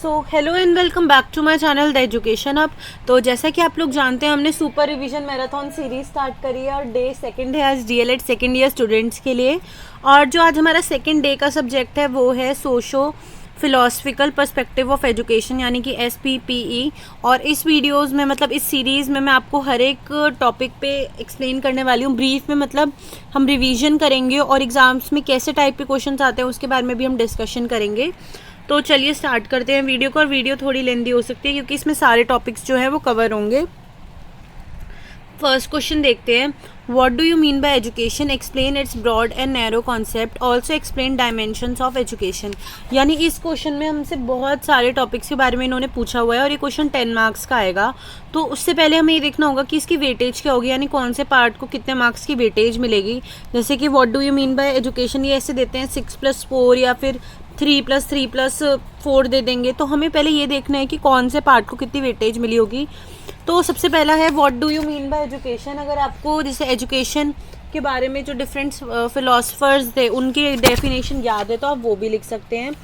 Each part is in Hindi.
Hello and welcome back to my channel the education up. तो जैसा कि आप लोग जानते हैं, हमने super revision marathon series start करी है और डे सेकंड है आज डीएलएड सेकंड ईयर स्टूडेंट्स के लिए। और जो आज हमारा सेकंड डे का सब्जेक्ट है वो है socio philosophical perspective of education यानी कि SPPE। और इस वीडियोस में मतलब इस सीरीज़ में मैं आपको हर एक टॉपिक पे एक्सप्लेन करने वाली हूँ ब्रीफ में। मतलब हम रिवीजन करेंगे और एग्ज़ाम्स में कैसे टाइप के क्वेश्चन आते हैं उसके बारे में भी हम डिस्कशन करेंगे। तो चलिए स्टार्ट करते हैं वीडियो को। और वीडियो थोड़ी लेंदी हो सकती है क्योंकि इसमें सारे टॉपिक्स जो है वो कवर होंगे। फर्स्ट क्वेश्चन देखते हैं। What do you mean by education, explain its broad and narrow concept, also explain dimensions of education. यानी इस क्वेश्चन में हमसे बहुत सारे टॉपिक्स के बारे में इन्होंने पूछा हुआ है और ये क्वेश्चन 10 मार्क्स का आएगा। तो उससे पहले हमें ये देखना होगा कि इसकी वेटेज क्या होगी, यानी कौन से पार्ट को कितने मार्क्स की वेटेज मिलेगी। जैसे कि what do you mean by education, ये ऐसे देते हैं 6+4 या फिर 3+3+4 दे देंगे। तो हमें पहले ये देखना है कि कौन से पार्ट को कितनी वेटेज मिली होगी। तो सबसे पहला है what do you mean by education. अगर आपको जैसे एजुकेशन के बारे में जो डिफरेंट फिलोसफर्स थे उनकी डेफिनेशन याद है तो आप वो भी लिख सकते हैं,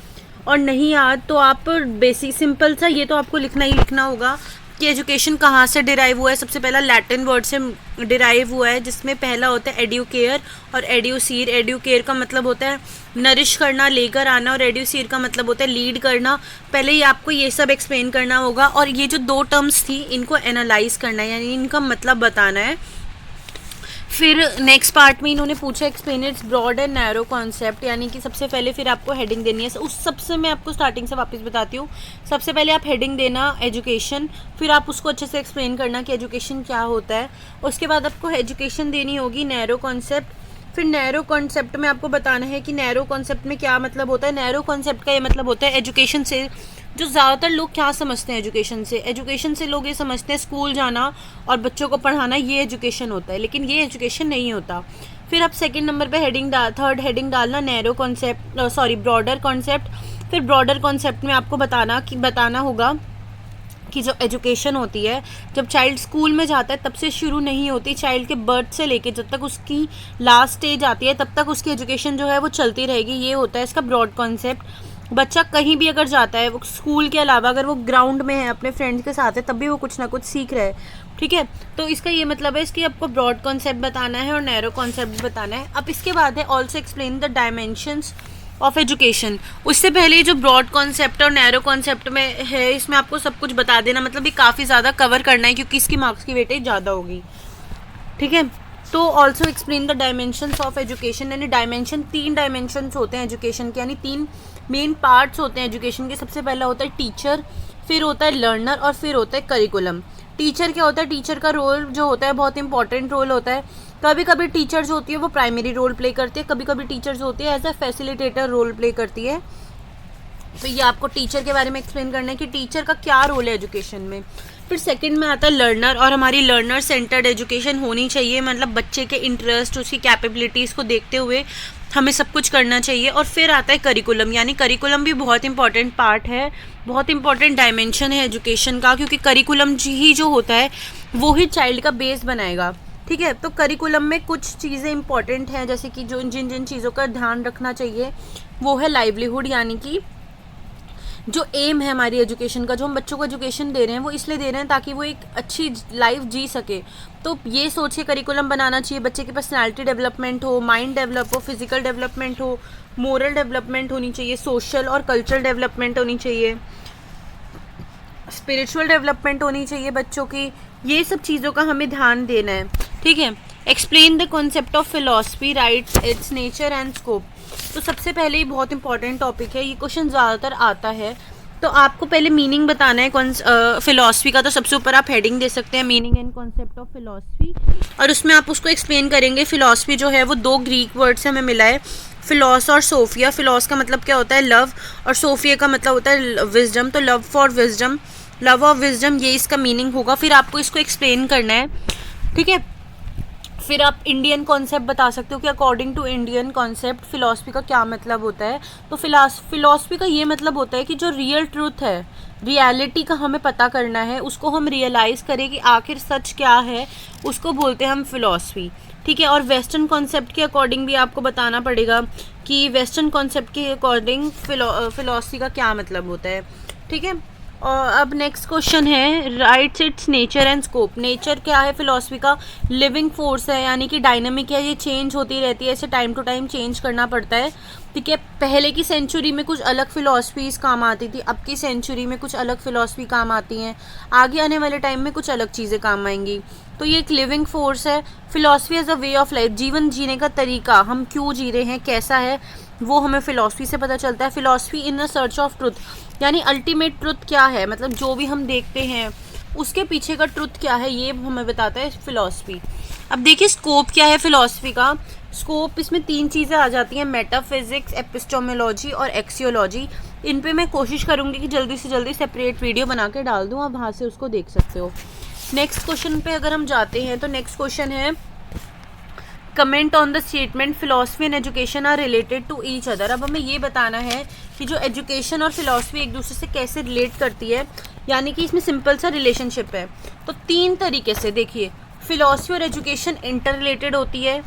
और नहीं याद तो आप बेसिक सिंपल सा ये तो आपको लिखना ही लिखना होगा कि एजुकेशन कहाँ से डिराइव हुआ है। सबसे पहला लैटिन वर्ड से डिराइव हुआ है जिसमें पहला होता है एड्यूकेयर और एड्यूसीर। एड्यूकेयर का मतलब होता है नरिश करना, लेकर आना, और एड्यूसीर का मतलब होता है लीड करना। पहले ही आपको ये सब एक्सप्लेन करना होगा और ये जो दो टर्म्स थी इनको एनालाइज करना है यानी इनका मतलब बताना है। फिर नेक्स्ट पार्ट में इन्होंने पूछा explain its broad and narrow concept, यानी कि सबसे पहले फिर आपको हेडिंग देनी है। उस सबसे मैं आपको स्टार्टिंग से वापस बताती हूँ। सबसे पहले आप हेडिंग देना एजुकेशन, फिर आप उसको अच्छे से एक्सप्लेन करना कि एजुकेशन क्या होता है। उसके बाद आपको एजुकेशन देनी होगी नैरो कॉन्सेप्ट। फिर नैरो कॉन्सेप्ट में आपको बताना है कि नैरो कॉन्सेप्ट में क्या मतलब होता है। नैरो कॉन्सेप्ट का ये मतलब होता है एजुकेशन से जो ज़्यादातर लोग क्या समझते हैं एजुकेशन से लोग ये समझते हैं स्कूल जाना और बच्चों को पढ़ाना, ये एजुकेशन होता है, लेकिन ये एजुकेशन नहीं होता। फिर आप सेकंड नंबर पे थर्ड हेडिंग डालना नैरो कॉन्सेप्ट ब्रॉडर कॉन्सेप्ट। फिर ब्रॉडर कॉन्सेप्ट में आपको बताना होगा कि जो एजुकेशन होती है जब चाइल्ड स्कूल में जाता है तब से शुरू नहीं होती, चाइल्ड के बर्थ से लेके जब तक उसकी लास्ट स्टेज आती है तब तक उसकी एजुकेशन जो है वो चलती रहेगी। ये होता है इसका ब्रॉड कॉन्सेप्ट। बच्चा कहीं भी अगर जाता है, वो स्कूल के अलावा अगर वो ग्राउंड में है अपने फ्रेंड्स के साथ है तब भी वो कुछ ना कुछ सीख रहा है, ठीक है। तो इसका ये मतलब है इसकी आपको ब्रॉड कॉन्सेप्ट बताना है और नैरो कॉन्सेप्ट बताना है। अब इसके बाद है also explain the dimensions of education. उससे पहले जो ब्रॉड कॉन्सेप्ट और नैरो कॉन्सेप्ट में है इसमें आपको सब कुछ बता देना, मतलब ये काफ़ी ज़्यादा कवर करना है क्योंकि इसकी मार्क्स की वेटेज ज़्यादा होगी, ठीक है। तो also explain the dimensions of education, यानी डायमेंशन 3 डायमेंशंस होते हैं एजुकेशन के, यानी 3 मेन पार्ट्स होते हैं एजुकेशन के। सबसे पहला होता है टीचर, फिर होता है लर्नर और फिर होता है करिकुलम। टीचर क्या होता है, टीचर का रोल जो होता है बहुत इंपॉर्टेंट रोल होता है। कभी कभी टीचर जो होती है वो प्राइमरी रोल प्ले करती है, कभी कभी टीचर जो होती है as a facilitator role play करती है। तो ये आपको टीचर के बारे में एक्सप्लेन करना है कि टीचर का क्या रोल है एजुकेशन में। फिर सेकंड में आता है लर्नर, और हमारी लर्नर सेंटर्ड एजुकेशन होनी चाहिए, मतलब बच्चे के इंटरेस्ट उसकी कैपेबिलिटीज़ को देखते हुए हमें सब कुछ करना चाहिए। और फिर आता है करिकुलम, यानी करिकुलम भी बहुत इंपॉर्टेंट पार्ट है, बहुत इंपॉर्टेंट डायमेंशन है एजुकेशन का, क्योंकि करिकुलम ही जो होता है वो ही चाइल्ड का बेस बनाएगा, ठीक है। तो करिकुलम में कुछ चीज़ें इंपॉर्टेंट हैं जैसे कि जो जिन चीज़ों का ध्यान रखना चाहिए वो है लाइवलीहुड, यानी कि जो एम है हमारी एजुकेशन का, जो हम बच्चों को एजुकेशन दे रहे हैं वो इसलिए दे रहे हैं ताकि वो एक अच्छी लाइफ जी सके। तो ये सोच के करिकुलम बनाना चाहिए, बच्चे की पर्सनालिटी डेवलपमेंट हो, माइंड डेवलप हो, फिजिकल डेवलपमेंट हो, मोरल डेवलपमेंट होनी चाहिए, सोशल और कल्चरल डेवलपमेंट होनी चाहिए, स्पिरिचुअल डेवलपमेंट होनी चाहिए बच्चों की। ये सब चीज़ों का हमें ध्यान देना है, ठीक है। Explain the concept of philosophy, rights, it's nature and scope. तो सबसे पहले ही बहुत इंपॉर्टेंट टॉपिक है, ये क्वेश्चन ज़्यादातर आता है। तो आपको पहले मीनिंग बताना है फिलॉसफी का, तो सबसे ऊपर आप हेडिंग दे सकते हैं meaning and concept of philosophy, और उसमें आप उसको एक्सप्लेन करेंगे। फिलॉसफी जो है वो 2 ग्रीक वर्ड से हमें मिला है, फिलॉस और सोफिया। फिलॉस का मतलब क्या होता है लव, और सोफिया का मतलब होता है विजडम। तो love for wisdom, love of wisdom, ये इसका मीनिंग होगा। फिर आपको इसको एक्सप्लेन करना है, ठीक है। फिर आप इंडियन कॉन्सेप्ट बता सकते हो कि according to Indian concept philosophy का क्या मतलब होता है। तो फिलॉसफी का ये मतलब होता है कि जो रियल ट्रूथ है, रियलिटी का हमें पता करना है, उसको हम रियलाइज़ करें कि आखिर सच क्या है, उसको बोलते हैं हम फिलॉसफी, ठीक है। और वेस्टर्न कॉन्सेप्ट के अकॉर्डिंग भी आपको बताना पड़ेगा कि वेस्टर्न कॉन्सेप्ट के अकॉर्डिंग फिलॉसफी का क्या मतलब होता है। ठीक है। और अब नेक्स्ट क्वेश्चन है, rights it's nature and scope. Nature क्या है फिलॉसफी का? लिविंग फोर्स है, यानी कि डायनामिक है, ये चेंज होती रहती है, इसे टाइम टू टाइम चेंज करना पड़ता है। ठीक है, पहले की सेंचुरी में कुछ अलग फिलॉसफीज काम आती थी, अब की सेंचुरी में कुछ अलग फिलॉसफी काम आती हैं, आगे आने वाले टाइम में कुछ अलग चीज़ें काम आएंगी। तो ये एक लिविंग फोर्स है। Philosophy as a way of life, जीवन जीने का तरीका, हम क्यों जी रहे हैं, कैसा है, वो हमें फिलॉसफी से पता चलता है। Philosophy in a search of truth, यानी अल्टीमेट ट्रुथ क्या है, मतलब जो भी हम देखते हैं उसके पीछे का ट्रुथ क्या है, ये हमें बताता है फिलॉसफी। अब देखिए स्कोप क्या है फिलॉसफी का। स्कोप, इसमें 3 चीज़ें आ जाती हैं, मेटाफिजिक्स, एपिस्टोमोलॉजी और एक्सियोलॉजी। इन पे मैं कोशिश करूँगी कि जल्दी से जल्दी सेपरेट वीडियो बना के डाल दूँ, आप वहाँ से उसको देख सकते हो। नेक्स्ट क्वेश्चन पे अगर हम जाते हैं तो नेक्स्ट क्वेश्चन है, comment on the statement philosophy and education are related to each other. अब हमें ये बताना है कि जो एजुकेशन और फिलॉसफी एक दूसरे से कैसे रिलेट करती है, यानी कि इसमें सिंपल सा रिलेशनशिप है। तो 3 तरीके से देखिए, फिलॉसफी और एजुकेशन इंटर रिलेटेड होती है।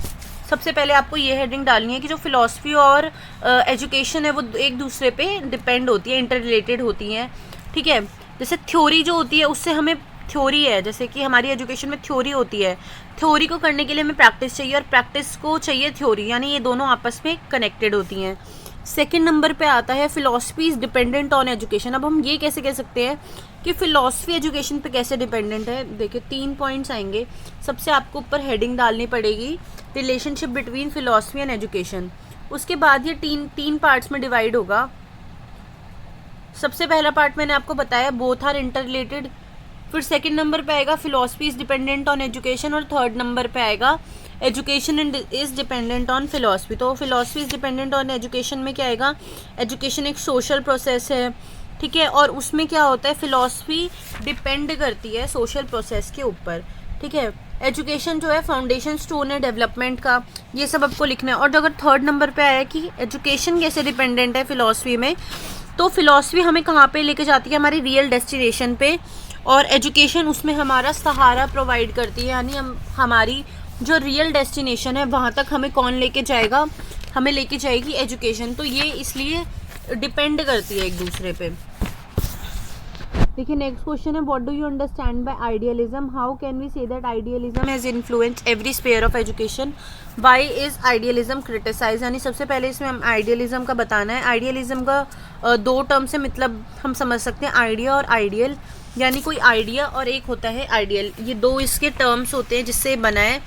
सबसे पहले आपको ये हेडिंग डालनी है कि जो फिलॉसफी और एजुकेशन है वो एक दूसरे पे डिपेंड होती है, इंटर रिलेटेड होती हैं। ठीक है, जैसे थ्योरी जो होती है उससे हमें, थ्योरी है जैसे कि हमारी एजुकेशन में थ्योरी होती है, थ्योरी को करने के लिए हमें प्रैक्टिस चाहिए और प्रैक्टिस को चाहिए थ्योरी, यानी ये दोनों आपस में कनेक्टेड होती हैं। सेकंड नंबर पे आता है philosophy is dependent on education. अब हम ये कैसे कह सकते हैं कि फिलॉसफी एजुकेशन पे कैसे डिपेंडेंट है। देखिए 3 पॉइंट्स आएंगे। सबसे आपको ऊपर हेडिंग डालनी पड़ेगी, relationship between philosophy and education. उसके बाद ये तीन पार्ट्स में डिवाइड होगा। सबसे पहला पार्ट मैंने आपको बताया, बोथ आर इंटर रिलेटेड। फिर सेकंड नंबर पे आएगा philosophy is dependent on education, और थर्ड नंबर पे आएगा education is dependent on philosophy. तो philosophy is dependent on education में क्या आएगा, एजुकेशन एक सोशल प्रोसेस है, ठीक है, और उसमें क्या होता है, फिलॉसफी डिपेंड करती है सोशल प्रोसेस के ऊपर। ठीक है, एजुकेशन जो है फाउंडेशन स्टोन है डेवलपमेंट का, ये सब आपको लिखना है। और अगर थर्ड नंबर पे आया कि एजुकेशन कैसे डिपेंडेंट है फिलॉसफी में, तो फिलॉसफी हमें कहाँ पे लेके जाती है, हमारी रियल डेस्टिनेशन पे, और एजुकेशन उसमें हमारा सहारा प्रोवाइड करती है, यानी हमारी जो रियल डेस्टिनेशन है वहाँ तक हमें कौन लेके जाएगा, हमें लेके जाएगी एजुकेशन। तो ये इसलिए डिपेंड करती है एक दूसरे पे। देखिए नेक्स्ट क्वेश्चन है, what do you understand by idealism, how can we say that idealism has influenced every sphere of education, why is idealism criticise. यानी सबसे पहले इसमें हम आइडियलिज्म का बताना है। आइडियलिज्म का 2 टर्म से मतलब हम समझ सकते हैं, आइडिया और आइडियल, यानी कोई आइडिया और एक होता है आइडियल, ये 2 इसके टर्म्स होते हैं जिससे बना है।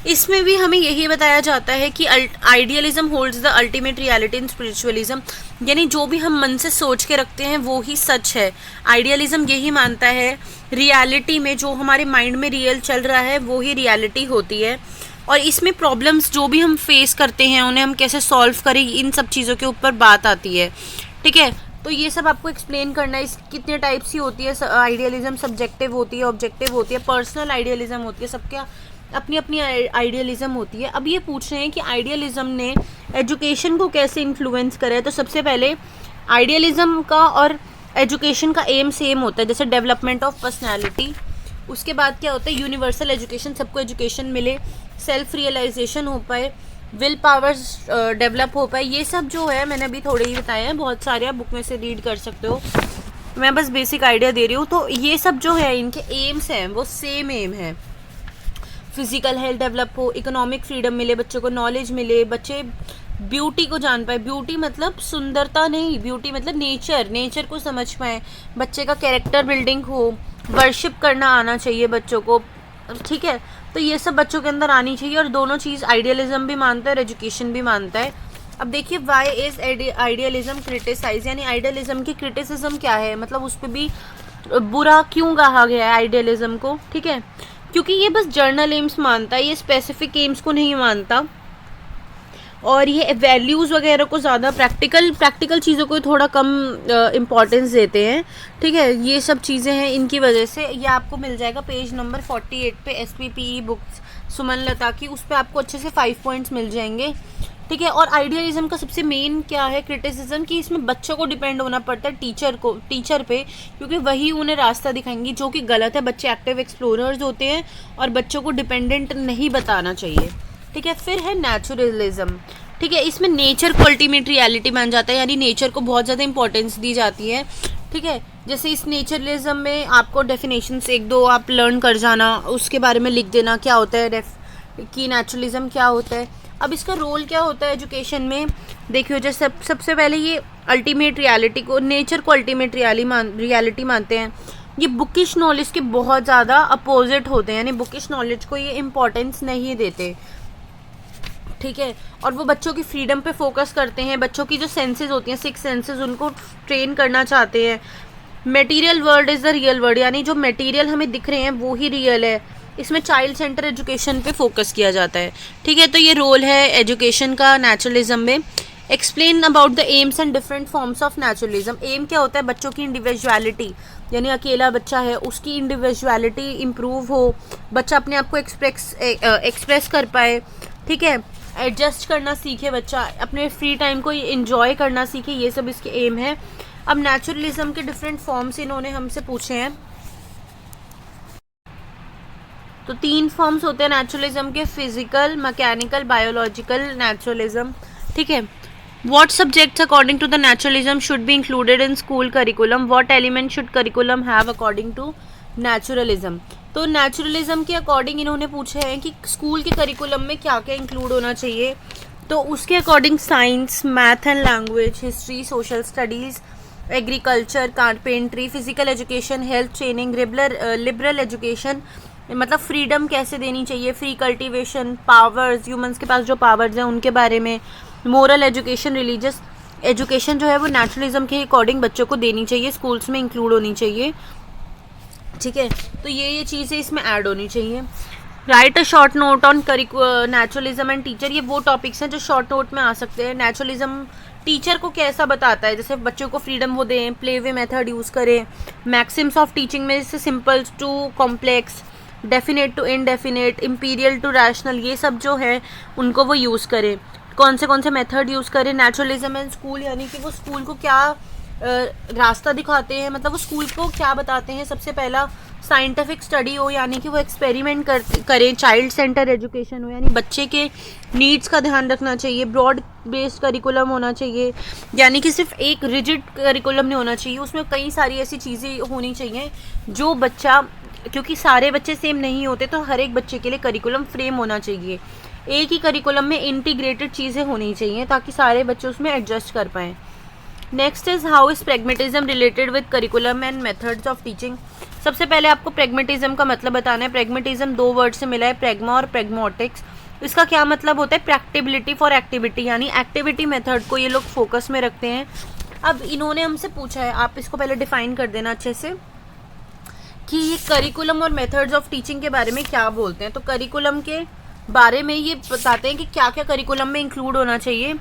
इसमें भी हमें यही बताया जाता है कि idealism holds the ultimate reality in spiritualism, यानी जो भी हम मन से सोच के रखते हैं वो ही सच है। आइडियलिज्म यही मानता है रियलिटी में जो हमारे माइंड में रियल चल रहा है वो ही रियलिटी होती है, और इसमें प्रॉब्लम्स जो भी हम फेस करते हैं उन्हें हम कैसे सॉल्व करें, इन सब चीज़ों के ऊपर बात आती है। ठीक है, तो ये सब आपको एक्सप्लेन करना है। इस कितने टाइप्स की होती है आइडियलिज्म, सब्जेक्टिव होती है, ऑब्जेक्टिव होती है, पर्सनल आइडियलिज्म होती है, सबके अपनी अपनी आइडियलिज्म होती है। अब ये पूछ रहे हैं कि आइडियलिज्म ने एजुकेशन को कैसे इन्फ्लुएंस करा है। तो सबसे पहले आइडियलिज्म का और एजुकेशन का एम सेम होता है, जैसे डेवलपमेंट ऑफ पर्सनैलिटी। उसके बाद क्या होता है, यूनिवर्सल एजुकेशन, सबको एजुकेशन मिले, सेल्फ रियलाइजेशन हो पाए, विल पावर्स डेवलप हो पाए। ये सब जो है मैंने अभी थोड़े ही बताए हैं, बहुत सारे आप बुक में से रीड कर सकते हो, मैं बस बेसिक आइडिया दे रही हूँ। तो ये सब जो है इनके एम्स हैं वो सेम एम है, फिजिकल हेल्थ डेवलप हो, इकोनॉमिक फ्रीडम मिले, बच्चों को नॉलेज मिले, बच्चे ब्यूटी को जान पाए, ब्यूटी मतलब सुंदरता नहीं, ब्यूटी मतलब नेचर को समझ पाए, बच्चे का कैरेक्टर बिल्डिंग हो, वर्शिप करना आना चाहिए बच्चों को। ठीक है, तो ये सब बच्चों के अंदर आनी चाहिए, और दोनों चीज़ आइडियलिज्म भी मानता है और एजुकेशन भी मानता है। अब देखिए वाई इज आइडियलिज्म क्रिटिसाइज, यानी आइडियलिज्म की क्रिटिसिज्म क्या है, मतलब उस पर भी बुरा क्यों कहा गया है आइडियलिज्म को। ठीक है, क्योंकि ये बस जर्नल एम्स मानता है, ये स्पेसिफिक एम्स को नहीं मानता, और ये वैल्यूज़ वगैरह को ज़्यादा प्रैक्टिकल चीज़ों को थोड़ा कम इम्पॉर्टेंस देते हैं। ठीक है, ये सब चीज़ें हैं इनकी वजह से। ये आपको मिल जाएगा पेज नंबर 48 पे SPPE बुक्स सुमन लता की, उस पर आपको अच्छे से 5 पॉइंट्स मिल जाएंगे। ठीक है, और आइडियलिज्म का सबसे मेन क्या है क्रिटिसिज्म, कि इसमें बच्चों को डिपेंड होना पड़ता है टीचर पे, क्योंकि वही उन्हें रास्ता दिखाएंगी, जो कि गलत है। बच्चे एक्टिव एक्सप्लोरर्स होते हैं और बच्चों को डिपेंडेंट नहीं बताना चाहिए। ठीक है, फिर है नेचुरलिज्म। ठीक है, इसमें नेचर को अल्टीमेट रियलिटी मान जाता है, यानी नेचर को बहुत ज़्यादा इंपॉर्टेंस दी जाती है। ठीक है, जैसे इस नेचरलिज्म में आपको डेफिनेशंस एक दो आप लर्न कर जाना, उसके बारे में लिख देना क्या होता है कि नेचुरलिज्म क्या होता है। अब इसका रोल क्या होता है एजुकेशन में, देखियो जैसे सबसे पहले ये अल्टीमेट रियलिटी को, नेचर को अल्टीमेट रियलिटी मानते हैं। ये बुकिश नॉलेज के बहुत ज़्यादा अपोजिट होते हैं, यानी बुकिश नॉलेज को ये इम्पोर्टेंस नहीं देते, ठीक है। और वो बच्चों की फ्रीडम पे फोकस करते हैं, बच्चों की जो सेंसेस होती हैं, 6 सेंसेस, उनको ट्रेन करना चाहते हैं। Material world is the real world, यानी जो मटेरियल हमें दिख रहे हैं वो ही रियल है। इसमें चाइल्ड सेंटर एजुकेशन पे फोकस किया जाता है, ठीक है। तो ये रोल है एजुकेशन का नेचुरलिज्म में। Explain about the aims and different forms of naturalism. Aim क्या होता है, बच्चों की इंडिविजुअलिटी, यानी अकेला बच्चा है उसकी इंडिविजुअलिटी इम्प्रूव हो, बच्चा अपने आप को एक्सप्रेस कर पाए, ठीक है, एडजस्ट करना सीखे, बच्चा अपने फ्री टाइम को इन्जॉय करना सीखे, ये सब इसके एम है। अब नेचुरलिज्म के डिफरेंट फॉर्म्स इन्होंने हमसे पूछे हैं, तो 3 फॉर्म्स होते हैं नेचुरलिज्म के, फिजिकल, मैकेनिकल, बायोलॉजिकल नेचुरलिज्म, ठीक है। What subjects according to the naturalism should be included in school curriculum? What element should curriculum have according to naturalism? तो नेचुरलिज्म के अकॉर्डिंग इन्होंने पूछे हैं कि स्कूल के करिकुलम में क्या क्या इंक्लूड होना चाहिए। तो उसके according science, math and language, history, social studies, agriculture, carpentry, physical education, health training, liberal education, मतलब फ्रीडम कैसे देनी चाहिए, फ्री कल्टीवेशन, पावर्स, ह्यूमंस के पास जो पावर्स हैं उनके बारे में, मोरल एजुकेशन, रिलीजियस एजुकेशन जो है वो नेचुरलिज्म के अकॉर्डिंग बच्चों को देनी चाहिए, स्कूल्स में इंक्लूड होनी चाहिए, ठीक है। तो ये चीज़ें इसमें ऐड होनी चाहिए। Right a short note on naturalism and teacher, ये वो टॉपिक्स हैं जो शॉर्ट नोट में आ सकते हैं। नेचुरलिज्म टीचर को कैसा बताता है, जैसे बच्चों को फ्रीडम वो दें, प्ले वे मेथड यूज़ करें, मैक्सिम्स ऑफ टीचिंग में जैसे simple to complex, definite to indefinite, empirical to rational, ये सब जो है उनको वो यूज़ करें। कौन से मेथड यूज़ करें। नेचुरलिज्म एंड स्कूल, यानी कि वो स्कूल को क्या रास्ता दिखाते हैं, मतलब वो स्कूल को क्या बताते हैं। सबसे पहला साइंटिफिक स्टडी हो, यानी कि वो एक्सपेरिमेंट करें। चाइल्ड सेंटर एजुकेशन हो, यानी बच्चे के नीड्स का ध्यान रखना चाहिए। ब्रॉड बेस्ड करिकुलम होना चाहिए, यानी कि सिर्फ एक रिजिड करिकुलम नहीं होना चाहिए, उसमें कई सारी ऐसी चीज़ें होनी चाहिए जो बच्चा, क्योंकि सारे बच्चे सेम नहीं होते, तो हर एक बच्चे के लिए करिकुलम फ्रेम होना चाहिए। एक ही करिकुलम में इंटीग्रेटेड चीज़ें होनी चाहिए ताकि सारे बच्चे उसमें एडजस्ट कर पाएँ। Next is how is pragmatism related with curriculum and methods of teaching. सबसे पहले आपको प्रेगमेटिज्म का मतलब बताना है। प्रेगमेटिज्म 2 वर्ड से मिला है, प्रेगमा और प्रेगमोटिक्स। इसका क्या मतलब होता है, प्रैक्टिबिलिटी फॉर एक्टिविटी, यानी एक्टिविटी मेथड को ये लोग फोकस में रखते हैं। अब इन्होंने हमसे पूछा है, आप इसको पहले डिफाइन कर देना अच्छे से कि ये करिकुलम और मेथड्स ऑफ टीचिंग के बारे में क्या बोलते हैं। तो करिकुलम के बारे में ये बताते हैं कि क्या क्या करिकुलम में इंक्लूड होना चाहिए।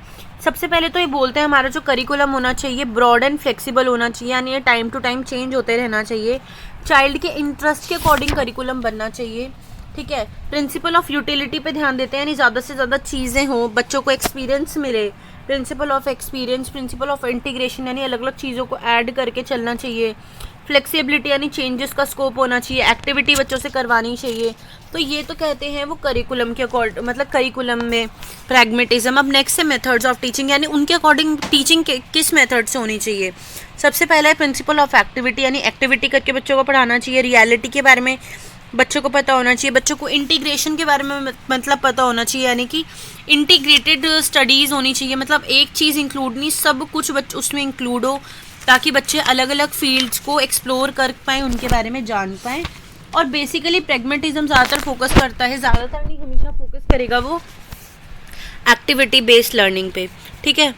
सबसे पहले तो ये बोलते हैं हमारा जो करिकुलम होना चाहिए ब्रॉड एंड फ्लेक्सिबल होना चाहिए, यानी ये टाइम टू टाइम चेंज होते रहना चाहिए। चाइल्ड के इंटरेस्ट के अकॉर्डिंग करिकुलम बनना चाहिए, ठीक है। प्रिंसिपल ऑफ यूटिलिटी पे ध्यान देते हैं, यानी ज़्यादा से ज़्यादा चीज़ें हों, बच्चों को एक्सपीरियंस मिले। Principle of experience, principle of integration, यानी अलग अलग चीज़ों को ऐड करके चलना चाहिए। फ्लेक्सिबिलिटी, यानी चेंजेस का स्कोप होना चाहिए, एक्टिविटी बच्चों से करवानी चाहिए। तो ये तो कहते हैं वो करिकुलम के अकॉर्डिंग, मतलब करिकुलम में प्रैग्मेटिज्म। अब नेक्स्ट है मेथड्स ऑफ टीचिंग, यानी उनके अकॉर्डिंग टीचिंग किस मेथड से होनी चाहिए। सबसे पहला है प्रिंसिपल ऑफ एक्टिविटी, यानी एक्टिविटी करके बच्चों को पढ़ाना चाहिए। रियलिटी के बारे में बच्चों को पता होना चाहिए। बच्चों को इंटीग्रेशन के बारे में मतलब पता होना चाहिए, यानी कि इंटीग्रेटेड स्टडीज़ होनी चाहिए, मतलब एक चीज़ इंक्लूड नहीं, सब कुछ उसमें इंक्लूड हो, ताकि बच्चे अलग अलग फील्ड्स को एक्सप्लोर कर पाएँ, उनके बारे में जान पाएँ। और बेसिकली प्रैग्मेटिज्म ज़्यादातर फोकस करता है, ज़्यादातर नहीं हमेशा फोकस करेगा वो एक्टिविटी बेस्ड लर्निंग पे, ठीक है।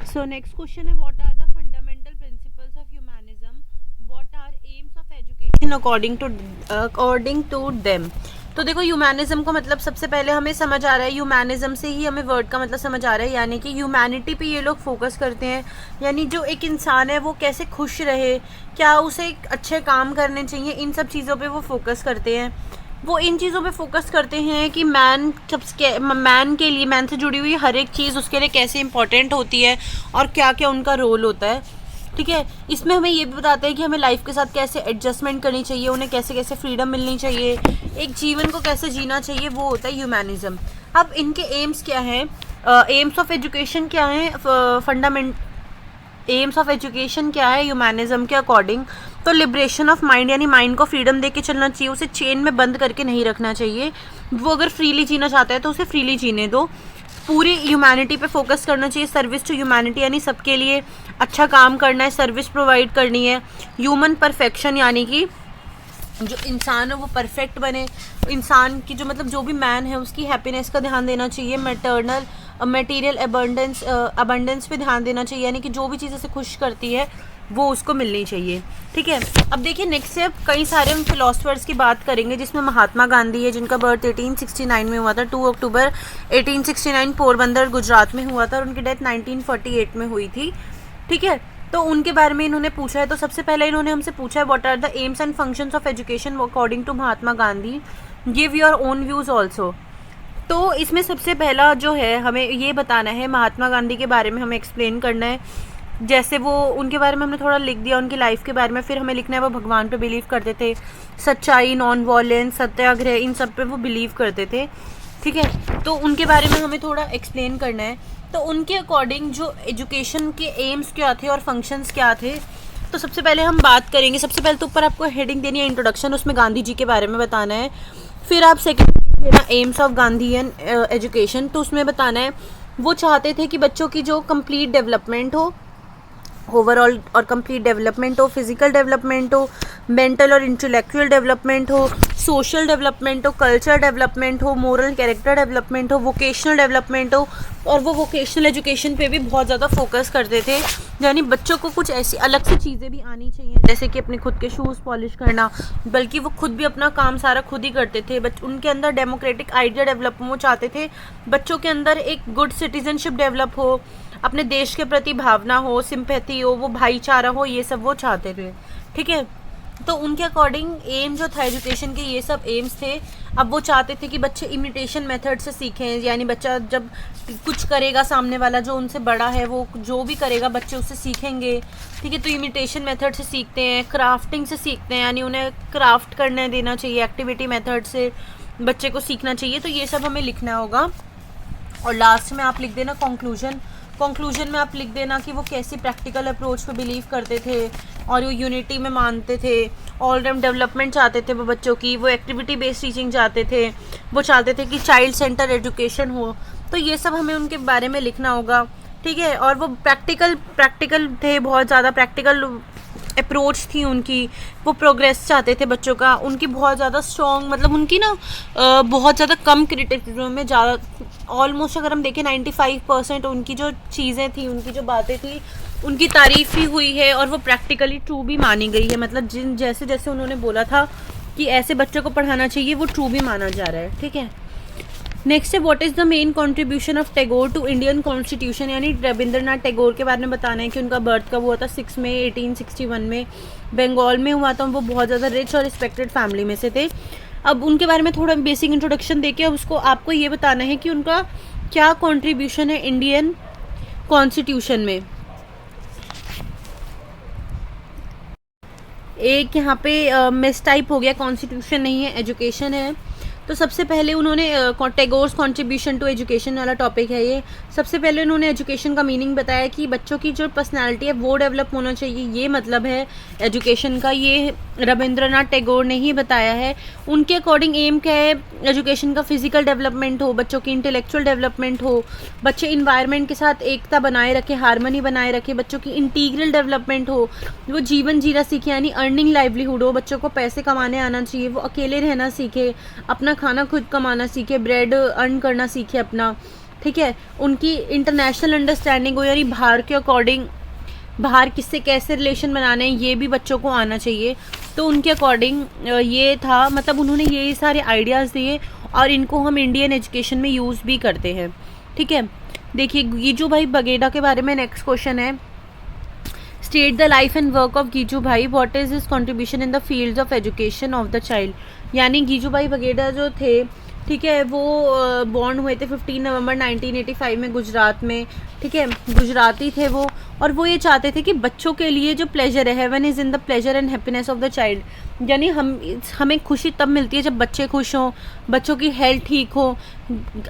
सो नेक्स्ट क्वेश्चन है, what are the fundamental principles of humanism, what are aims of education according to them. तो देखो ह्यूमैनिज्म का मतलब सबसे पहले हमें समझ आ रहा है, ह्यूमैनिज्म से ही हमें वर्ड का मतलब समझ आ रहा है, यानी कि ह्यूमैनिटी पे ये लोग फोकस करते हैं, यानी जो एक इंसान है वो कैसे खुश रहे, क्या उसे अच्छे काम करने चाहिए, इन सब चीज़ों पे वो फोकस करते हैं। वो इन चीज़ों पे फोकस करते हैं कि मैन के लिए, मैन से जुड़ी हुई हर एक चीज़ उसके लिए कैसे इंपॉर्टेंट होती है और क्या क्या उनका रोल होता है, ठीक है। इसमें हमें ये भी बताते हैं कि हमें लाइफ के साथ कैसे एडजस्टमेंट करनी चाहिए, उन्हें कैसे कैसे फ्रीडम मिलनी चाहिए, एक जीवन को कैसे जीना चाहिए, वो होता है ह्यूमैनिज्म। अब इनके एम्स क्या हैं, एम्स ऑफ एजुकेशन क्या हैं, एम्स ऑफ एजुकेशन क्या है ह्यूमैनिज्म के अकॉर्डिंग, तो लिबरेशन ऑफ माइंड, यानी माइंड को फ्रीडम दे के चलना चाहिए, उसे चेन में बंद करके नहीं रखना चाहिए। वो अगर फ्रीली जीना चाहता है तो उसे फ्रीली जीने दो। पूरी ह्यूमैनिटी पे फोकस करना चाहिए, सर्विस टू ह्यूमैनिटी, यानी सबके लिए अच्छा काम करना है, सर्विस प्रोवाइड करनी है। ह्यूमन परफेक्शन, यानी कि जो इंसान है वो परफेक्ट बने, इंसान की जो मतलब जो भी मैन है उसकी हैप्पीनेस का ध्यान देना चाहिए। मैटरनल मटेरियल अबंडेंस पे ध्यान देना चाहिए, यानी कि जो भी चीज़ उसे खुश करती है वो उसको मिलनी चाहिए। ठीक है, अब देखिए नेक्स्ट से अब कई सारे हम फिलोसफर्स की बात करेंगे, जिसमें महात्मा गांधी है जिनका बर्थ 1869 में हुआ था, 2 अक्टूबर 1869 पोरबंदर गुजरात में हुआ था, और उनकी डेथ 1948 में हुई थी। ठीक है, तो उनके बारे में इन्होंने पूछा है। तो सबसे पहले इन्होंने हमसे पूछा है what are the aims and functions of education according to Mahatma Gandhi, give your own views also. तो इसमें सबसे पहला जो है हमें ये बताना है महात्मा गांधी के बारे में, हमें एक्सप्लेन करना है। जैसे वो उनके बारे में हमने थोड़ा लिख दिया, उनकी लाइफ के बारे में, फिर हमें लिखना है वो भगवान पे बिलीव करते थे, सच्चाई, नॉन वॉयलेंस, सत्याग्रह, इन सब पे वो बिलीव करते थे। ठीक है, तो उनके बारे में हमें थोड़ा एक्सप्लेन करना है। तो उनके अकॉर्डिंग जो एजुकेशन के एम्स क्या थे और फंक्शंस क्या थे, तो सबसे पहले हम बात करेंगे। सबसे पहले तो ऊपर आपको हेडिंग देनी है इंट्रोडक्शन, उसमें गांधी जी के बारे में बताना है। फिर आप सेकेंड देना एम्स ऑफ गांधीयन एजुकेशन, तो उसमें बताना है वो चाहते थे कि बच्चों की जो कंप्लीट डेवलपमेंट हो, ओवरऑल और कंप्लीट डेवलपमेंट हो, फिजिकल डेवलपमेंट हो, मेंटल और इंटेलेक्चुअल डेवलपमेंट हो, सोशल डेवलपमेंट हो, कल्चर डेवलपमेंट हो, मोरल कैरेक्टर डेवलपमेंट हो, वोकेशनल डेवलपमेंट हो। और वो वोकेशनल एजुकेशन पे भी बहुत ज़्यादा फोकस करते थे, यानी बच्चों को कुछ ऐसी अलग से चीज़ें भी आनी चाहिए, जैसे कि अपने खुद के शूज़ पॉलिश करना, बल्कि वो खुद भी अपना काम सारा खुद ही करते थे। उनके अंदर डेमोक्रेटिक आइडिया डेवलप, वो चाहते थे बच्चों के अंदर एक गुड सिटीजनशिप डेवलप हो, अपने देश के प्रति भावना हो, सिंपैथी हो, वो भाईचारा हो, ये सब वो चाहते थे। ठीक है, तो उनके अकॉर्डिंग एम जो था एजुकेशन के, ये सब एम्स थे। अब वो चाहते थे कि बच्चे इमिटेशन मेथड से सीखें, यानी बच्चा जब कुछ करेगा, सामने वाला जो उनसे बड़ा है वो जो भी करेगा बच्चे उससे सीखेंगे। ठीक है, तो इमिटेशन मेथड से सीखते हैं, क्राफ्टिंग से सीखते हैं, यानी उन्हें क्राफ्ट करने देना चाहिए, एक्टिविटी मेथड से बच्चे को सीखना चाहिए। तो ये सब हमें लिखना होगा। और लास्ट में आप लिख देना कंक्लूजन में आप लिख देना कि वो कैसी प्रैक्टिकल अप्रोच पे बिलीव करते थे और वो यूनिटी में मानते थे, ऑल राउंड डेवलपमेंट चाहते थे वो बच्चों की, वो एक्टिविटी बेस्ड टीचिंग चाहते थे, वो चाहते थे कि चाइल्ड सेंटर एजुकेशन हो। तो ये सब हमें उनके बारे में लिखना होगा। ठीक है, और वो प्रैक्टिकल थे, बहुत ज़्यादा प्रैक्टिकल अप्रोच थी उनकी, वो प्रोग्रेस चाहते थे बच्चों का, उनकी बहुत ज़्यादा स्ट्रॉन्ग, मतलब उनकी ना बहुत ज़्यादा कम क्रिटिसिज्म में ज़्यादा, ऑलमोस्ट अगर हम देखें 95% उनकी जो चीज़ें थी, उनकी जो बातें थी, उनकी तारीफ़ ही हुई है और वो प्रैक्टिकली ट्रू भी मानी गई है। मतलब जैसे जैसे उन्होंने बोला था कि ऐसे बच्चों को पढ़ाना चाहिए, वो ट्रू भी माना जा रहा है। ठीक है, नेक्स्ट है what is the main contribution of Tagore to Indian constitution, यानी रविंद्रनाथ टैगोर के बारे में बताना है कि उनका बर्थ कब हुआ था, 6 मई 1861 में बंगाल में हुआ था। वो बहुत ज़्यादा रिच और रिस्पेक्टेड फैमिली में से थे। अब उनके बारे में थोड़ा बेसिक इंट्रोडक्शन देके अब उसको आपको ये बताना है कि उनका क्या कॉन्ट्रीब्यूशन है इंडियन कॉन्स्टिट्यूशन में। एक यहाँ पे मिस टाइप हो गया, कॉन्स्टिट्यूशन नहीं है, एजुकेशन है। तो सबसे पहले उन्होंने टैगोर्स कंट्रीब्यूशन टू एजुकेशन वाला टॉपिक है ये। सबसे पहले उन्होंने एजुकेशन का मीनिंग बताया कि बच्चों की जो पर्सनालिटी है वो डेवलप होना चाहिए, ये मतलब है एजुकेशन का। ये रविंद्रनाथ टैगोर ने ही बताया है। उनके अकॉर्डिंग एम क्या है एजुकेशन का, फिजिकल डेवलपमेंट हो, बच्चों की इंटेलेक्चुअल डेवलपमेंट हो, बच्चे इन्वायरमेंट के साथ एकता बनाए रखे, हारमोनी बनाए रखे, बच्चों की इंटीग्रल डेवलपमेंट हो, वो जीवन जीना सीखे, यानी अर्निंग लाइवलीहुड हो, बच्चों को पैसे कमाने आना चाहिए, वो अकेले रहना सीखे, अपना खाना खुद कमाना सीखे, ब्रेड अर्न करना सीखे अपना। ठीक है, उनकी इंटरनेशनल अंडरस्टैंडिंग हो, यानी बाहर के अकॉर्डिंग, बाहर किससे कैसे रिलेशन बनाने हैं ये भी बच्चों को आना चाहिए। तो उनके अकॉर्डिंग ये था, मतलब उन्होंने ये सारे आइडियाज़ दिए और इनको हम इंडियन एजुकेशन में यूज़ भी करते हैं। ठीक है, देखिए गीजू भाई बघेला के बारे में नेक्स्ट क्वेश्चन है, state the life and work of Giju Bhai, what is his contribution in the fields of education of the child. यानी गीजू भाई बघेला जो थे ठीक है, वो बॉर्न हुए थे 15 नवंबर 1985 में गुजरात में। ठीक है, गुजराती थे वो, और वो ये चाहते थे कि बच्चों के लिए जो प्लेजर है, heaven is in the pleasure and happiness of the child, यानी हमें खुशी तब मिलती है जब बच्चे खुश हों, बच्चों की हेल्थ ठीक हो।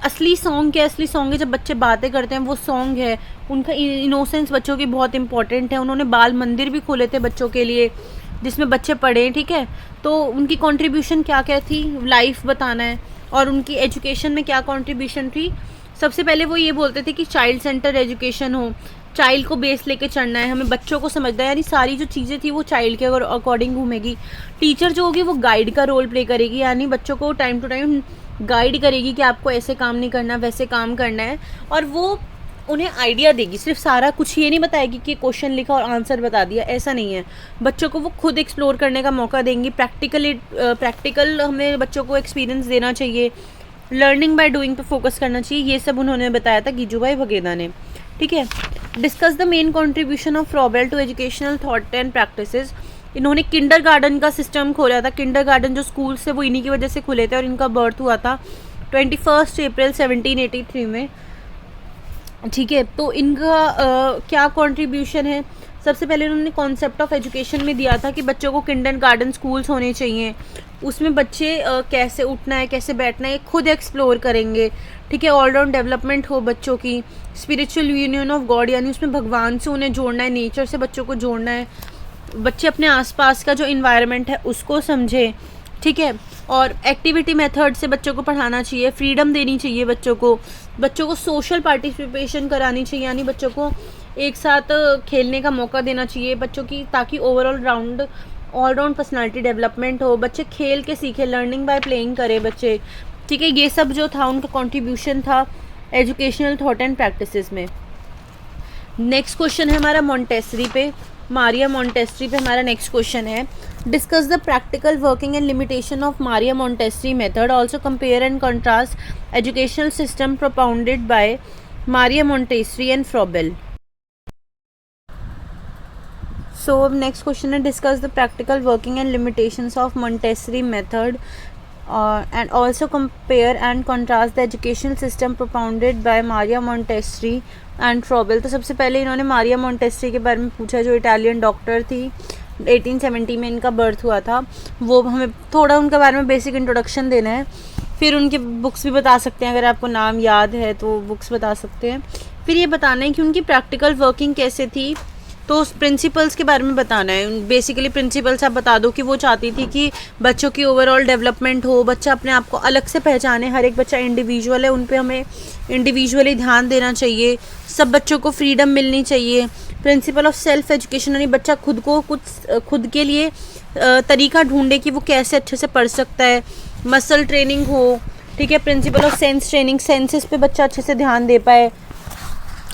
असली सॉन्ग क्या, असली सॉन्ग है जब बच्चे बातें करते हैं, वो सॉन्ग है। उनका इनोसेंस बच्चों की बहुत इंपॉर्टेंट है। उन्होंने बाल मंदिर भी खोले थे बच्चों के लिए, जिसमें बच्चे पढ़ें। ठीक है, तो उनकी कंट्रीब्यूशन क्या क्या थी, लाइफ बताना है। और उनकी एजुकेशन में क्या कंट्रीब्यूशन थी, सबसे पहले वो ये बोलते थे कि चाइल्ड सेंटर एजुकेशन हो, चाइल्ड को बेस लेके चढ़ना है, हमें बच्चों को समझना है, यानी सारी जो चीज़ें थी वो चाइल्ड के अकॉर्डिंग घूमेगी। टीचर जो होगी वो गाइड का रोल प्ले करेगी, यानी बच्चों को टाइम टू टाइम गाइड करेगी कि आपको ऐसे काम नहीं करना, वैसे काम करना है। और वो उन्हें आइडिया देगी, सिर्फ सारा कुछ ये नहीं बताएगी कि क्वेश्चन लिखा और आंसर बता दिया, ऐसा नहीं है। बच्चों को वो खुद एक्सप्लोर करने का मौका देंगी। प्रैक्टिकल हमें बच्चों को एक्सपीरियंस देना चाहिए। लर्निंग बाय डूइंग पे फोकस करना चाहिए। ये सब उन्होंने बताया था गिजूभाई बघेला ने। ठीक है, discuss the main contribution of Froebel to educational thought and practices. इन्होंने किंडरगार्टन का सिस्टम खोला था। किंडरगार्टन जो स्कूल से वो इन्हीं की वजह से खुले थे, और इनका बर्थ हुआ था 21 अप्रैल 1783 में। ठीक है, तो इनका क्या कंट्रीब्यूशन है, सबसे पहले उन्होंने कॉन्सेप्ट ऑफ एजुकेशन में दिया था कि बच्चों को किंडरगार्टन स्कूल्स होने चाहिए। उसमें बच्चे कैसे उठना है, कैसे बैठना है, खुद एक्सप्लोर करेंगे। ठीक है, ऑलराउंड डेवलपमेंट हो बच्चों की। स्पिरिचुअल यूनियन ऑफ गॉड, यानी उसमें भगवान से उन्हें जोड़ना है, नेचर से बच्चों को जोड़ना है। बच्चे अपने आसपास का जो इन्वायरमेंट है उसको समझे। ठीक है, और एक्टिविटी मेथड से बच्चों को पढ़ाना चाहिए, फ्रीडम देनी चाहिए बच्चों को सोशल पार्टिसिपेशन करानी चाहिए, यानी बच्चों को एक साथ खेलने का मौका देना चाहिए बच्चों की, ताकि ऑलराउंड पर्सनालिटी डेवलपमेंट हो। बच्चे खेल के सीखे, लर्निंग बाय प्लेइंग करें बच्चे। ठीक है, ये सब जो था उनका कंट्रीब्यूशन था एजुकेशनल थॉट एंड प्रैक्टिसेस में। नेक्स्ट क्वेश्चन है हमारा मॉन्टेसरी पे, मारिया मॉन्टेसरी पे हमारा नेक्स्ट क्वेश्चन है। Discuss the practical working and limitation of Maria Montessori method, also compare and contrast educational system propounded bye Maria Montessori and Froebel. So next question है, discuss the practical working and limitations of Montessori method and also compare and contrast the educational system propounded by Maria Montessori and Froebel। तो सबसे पहले इन्होंने मारिया मोंटेसरी के बारे में पूछा, जो इटालियन डॉक्टर थी, 1870 में इनका बर्थ हुआ था। वो हमें थोड़ा उनके बारे में बेसिक इंट्रोडक्शन देना है, फिर उनके बुक्स भी बता सकते हैं, अगर आपको नाम याद है तो बुक्स बता सकते हैं। फिर ये बताना है कि उनकी प्रैक्टिकल वर्किंग कैसे थी, तो प्रिंसिपल्स के बारे में बताना है। बेसिकली प्रिंसिपल्स आप बता दो कि वो चाहती थी कि बच्चों की ओवरऑल डेवलपमेंट हो, बच्चा अपने आप को अलग से पहचाने। हर एक बच्चा इंडिविजुअल है, उन पे हमें इंडिविजुअली ध्यान देना चाहिए। सब बच्चों को फ्रीडम मिलनी चाहिए। प्रिंसिपल ऑफ सेल्फ एजुकेशन, यानी बच्चा खुद के लिए तरीका ढूंढे कि वो कैसे अच्छे से पढ़ सकता है। मसल ट्रेनिंग हो। ठीक है, principle of sense training, senses पे बच्चा अच्छे से ध्यान दे पाए।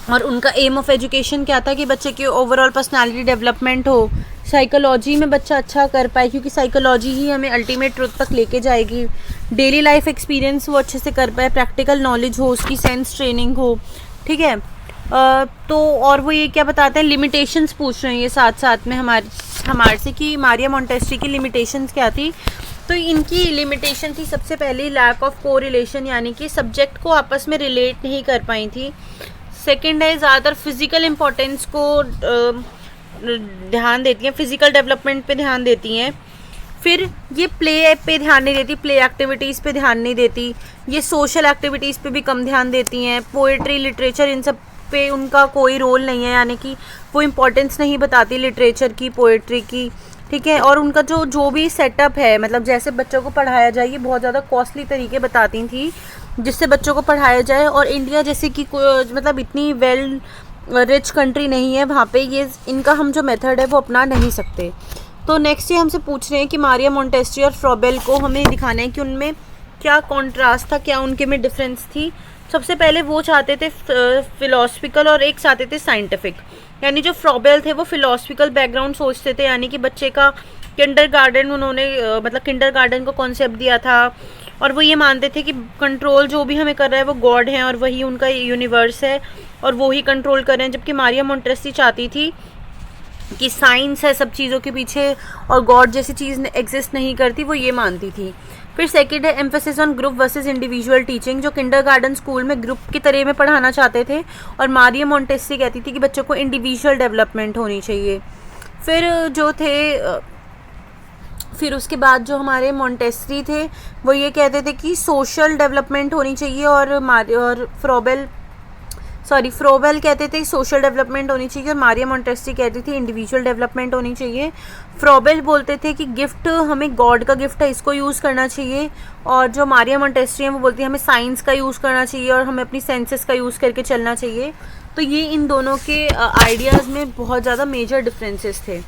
और उनका एम ऑफ एजुकेशन क्या था कि बच्चे की ओवरऑल पर्सनालिटी डेवलपमेंट हो। साइकोलॉजी में बच्चा अच्छा कर पाए, क्योंकि साइकोलॉजी ही हमें अल्टीमेट ट्रुथ तक लेके जाएगी। डेली लाइफ एक्सपीरियंस वो अच्छे से कर पाए, प्रैक्टिकल नॉलेज हो, उसकी सेंस ट्रेनिंग हो। ठीक है, तो और वो ये क्या बताते हैं, लिमिटेशंस पूछ रहे हैं ये साथ साथ में हमारे से कि मारिया मोंटेसरी की लिमिटेशंस क्या थी। तो इनकी लिमिटेशन थी सबसे पहले लैक ऑफ कोरिलेशन, यानी कि सब्जेक्ट को आपस में रिलेट नहीं कर पाई थी। सेकेंड है ज़्यादातर फिज़िकल इम्पोर्टेंस को ध्यान देती हैं, फिज़िकल डेवलपमेंट पे ध्यान देती हैं। फिर ये प्ले पे ध्यान नहीं देती, प्ले एक्टिविटीज़ पे ध्यान नहीं देती। ये सोशल एक्टिविटीज़ पे भी कम ध्यान देती हैं। पोएट्री, लिटरेचर, इन सब पे उनका कोई रोल नहीं है, यानी कि वो इम्पोर्टेंस नहीं बताती लिटरेचर की, पोएट्री की। ठीक है, और उनका जो भी सेटअप है, मतलब जैसे बच्चों को पढ़ाया जाए, ये बहुत ज़्यादा कॉस्टली तरीके बताती थी जिससे बच्चों को पढ़ाया जाए। और इंडिया जैसे कि मतलब इतनी वेल रिच कंट्री नहीं है, वहाँ पे ये इनका हम जो मेथड है वो अपना नहीं सकते। तो नेक्स्ट ये हमसे पूछ रहे हैं कि मारिया मोंटेसरी और फ्रॉबेल को हमें दिखाना है कि उनमें क्या कॉन्ट्रास्ट था, क्या उनके में डिफरेंस थी। सबसे पहले वो चाहते थे फिलोसफिकल और एक चाहते थे साइंटिफिक, यानी जो फ्रॉबेल थे वो फिलोसफिकल बैकग्राउंड सोचते थे, यानी कि बच्चे का किंडरगार्टन उन्होंने मतलब किंडरगार्टन को कॉन्सेप्ट दिया था। और वो ये मानते थे कि कंट्रोल जो भी हमें कर रहा है वो गॉड है और वही उनका यूनिवर्स है और वो ही कंट्रोल कर रहे हैं। जबकि मारिया मोंटेसरी चाहती थी कि साइंस है सब चीज़ों के पीछे और गॉड जैसी चीज़ एग्जिस्ट नहीं करती, वो ये मानती थी। फिर सेकंड है emphasis on group versus individual teaching, जो किंडरगार्टन स्कूल में ग्रुप की तरह में पढ़ाना चाहते थे, और मारिया मोंटेस्सी कहती थी कि बच्चों को इंडिविजुअल डेवलपमेंट होनी चाहिए। फिर जो थे फिर उसके बाद जो हमारे मोंटेस्री थे वो ये कहते थे कि सोशल डेवलपमेंट होनी चाहिए, और फ्रोबेल कहते थे सोशल डेवलपमेंट होनी चाहिए, और मारिया मोंटेस्री कहती थी इंडिविजुअल डेवलपमेंट होनी चाहिए। फ्रोबेल बोलते थे कि गिफ्ट हमें गॉड का गिफ्ट है, इसको यूज़ करना चाहिए, और जो मारिया मोंटेस्री है वो बोलती है हमें साइंस का यूज़ करना चाहिए और हमें अपनी सेंसेस का यूज़ करके चलना चाहिए। तो ये इन दोनों के आइडियाज़ में बहुत ज़्यादा मेजर डिफरेंसेस थे।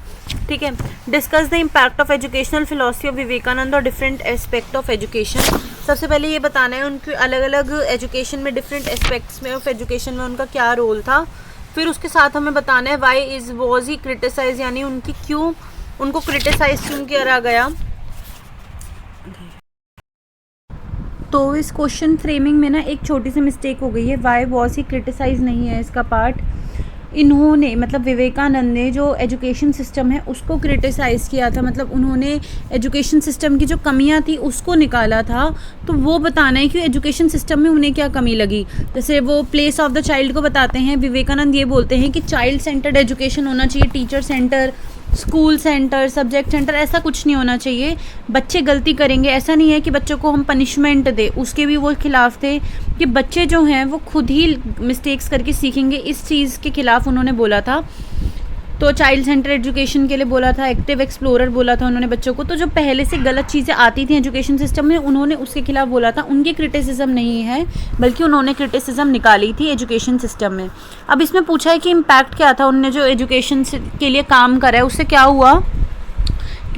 ठीक है, discuss the impact of educational philosophy of Vivekananda और डिफरेंट एस्पेक्ट ऑफ एजुकेशन। सबसे पहले ये बताना है उनके अलग अलग एजुकेशन में, डिफरेंट एस्पेक्ट्स में ऑफ एजुकेशन में उनका क्या रोल था। फिर उसके साथ हमें बताना है वाई वॉज ही क्रिटिसाइज, यानी उनको क्रिटिसाइज क्यों किया गया। तो इस क्वेश्चन फ्रेमिंग में ना एक छोटी सी मिस्टेक हो गई है, वाई वॉज ही क्रिटिसाइज नहीं है इसका पार्ट। इन्होंने मतलब विवेकानंद ने जो एजुकेशन सिस्टम है उसको क्रिटिसाइज़ किया था, मतलब उन्होंने एजुकेशन सिस्टम की जो कमियां थी उसको निकाला था। तो वो बताना है कि एजुकेशन सिस्टम में उन्हें क्या कमी लगी। जैसे वो प्लेस ऑफ द चाइल्ड को बताते हैं, विवेकानंद ये बोलते हैं कि चाइल्ड सेंटर्ड एजुकेशन होना चाहिए, teacher centre, school centre, subject centre, ऐसा कुछ नहीं होना चाहिए। बच्चे गलती करेंगे, ऐसा नहीं है कि बच्चों को हम पनिशमेंट दें, उसके भी वो खिलाफ थे कि बच्चे जो हैं वो खुद ही मिस्टेक्स करके सीखेंगे, इस चीज़ के खिलाफ उन्होंने बोला था। तो चाइल्ड सेंटर एजुकेशन के लिए बोला था, एक्टिव एक्सप्लोरर बोला था उन्होंने बच्चों को। तो जो पहले से गलत चीज़ें आती थी एजुकेशन सिस्टम में उन्होंने उसके खिलाफ बोला था, उनकी क्रिटिसिज्म नहीं है बल्कि उन्होंने क्रिटिसिज्म निकाली थी एजुकेशन सिस्टम में। अब इसमें पूछा है कि इम्पैक्ट क्या था, उन्होंने जो एजुकेशन के लिए काम करा है उससे क्या हुआ,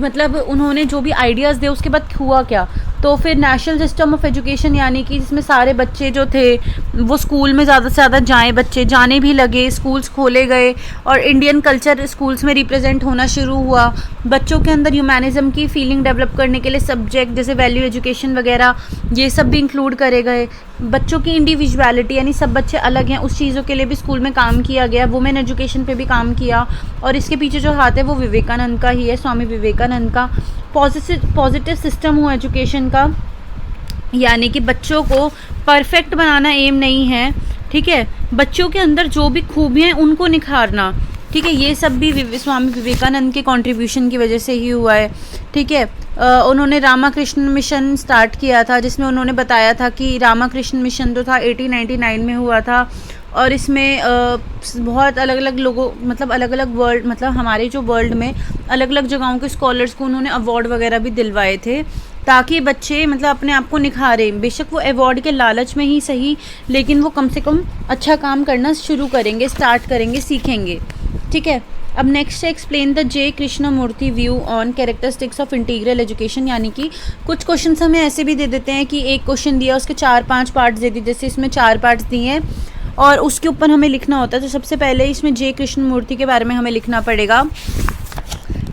मतलब उन्होंने जो भी आइडियाज़ दिए उसके बाद हुआ क्या। तो फिर नेशनल सिस्टम ऑफ एजुकेशन, यानी कि जिसमें सारे बच्चे जो थे वो स्कूल में ज़्यादा से ज़्यादा जाएँ, बच्चे जाने भी लगे, स्कूल्स खोले गए और इंडियन कल्चर स्कूल्स में रिप्रेजेंट होना शुरू हुआ। बच्चों के अंदर ह्यूमैनिज़्म की फीलिंग डेवलप करने के लिए सब्जेक्ट जैसे वैल्यू एजुकेशन वगैरह ये सब भी इंक्लूड करे गए। बच्चों की इंडिविजुअलिटी, यानी सब बच्चे अलग हैं, उस चीज़ों के लिए भी स्कूल में काम किया गया। वुमेन एजुकेशन पे भी काम किया, और इसके पीछे जो हाथ है वो विवेकानंद का ही है, स्वामी विवेकानंद का। पॉजिटिव सिस्टम हो एजुकेशन का, यानी कि बच्चों को परफेक्ट बनाना एम नहीं है, ठीक है, बच्चों के अंदर जो भी खूबियाँ हैं उनको निखारना, ठीक है, ये सब भी स्वामी विवेकानंद के कंट्रीब्यूशन की वजह से ही हुआ है। ठीक है, उन्होंने रामाकृष्ण मिशन स्टार्ट किया था, जिसमें उन्होंने बताया था कि रामाकृष्ण मिशन जो था 1899 में हुआ था, और इसमें बहुत अलग अलग लोगों, मतलब अलग अलग वर्ल्ड, मतलब हमारे जो वर्ल्ड में अलग अलग जगहों के स्कॉलर्स को उन्होंने अवार्ड वगैरह भी दिलवाए थे, ताकि बच्चे मतलब अपने आप को निखारें। बेशक वो अवार्ड के लालच में ही सही, लेकिन वो कम से कम अच्छा काम करना शुरू करेंगे, स्टार्ट करेंगे, सीखेंगे। ठीक है, अब नेक्स्ट है explain the J Krishnamurti view on characteristics of integral education, यानी कि कुछ क्वेश्चन हमें ऐसे भी दे देते हैं कि एक क्वेश्चन दिया उसके 4-5 पार्ट्स दे दिए, जैसे इसमें 4 पार्ट्स दिए हैं और उसके ऊपर हमें लिखना होता है। तो सबसे पहले इसमें जे कृष्णमूर्ति के बारे में हमें लिखना पड़ेगा।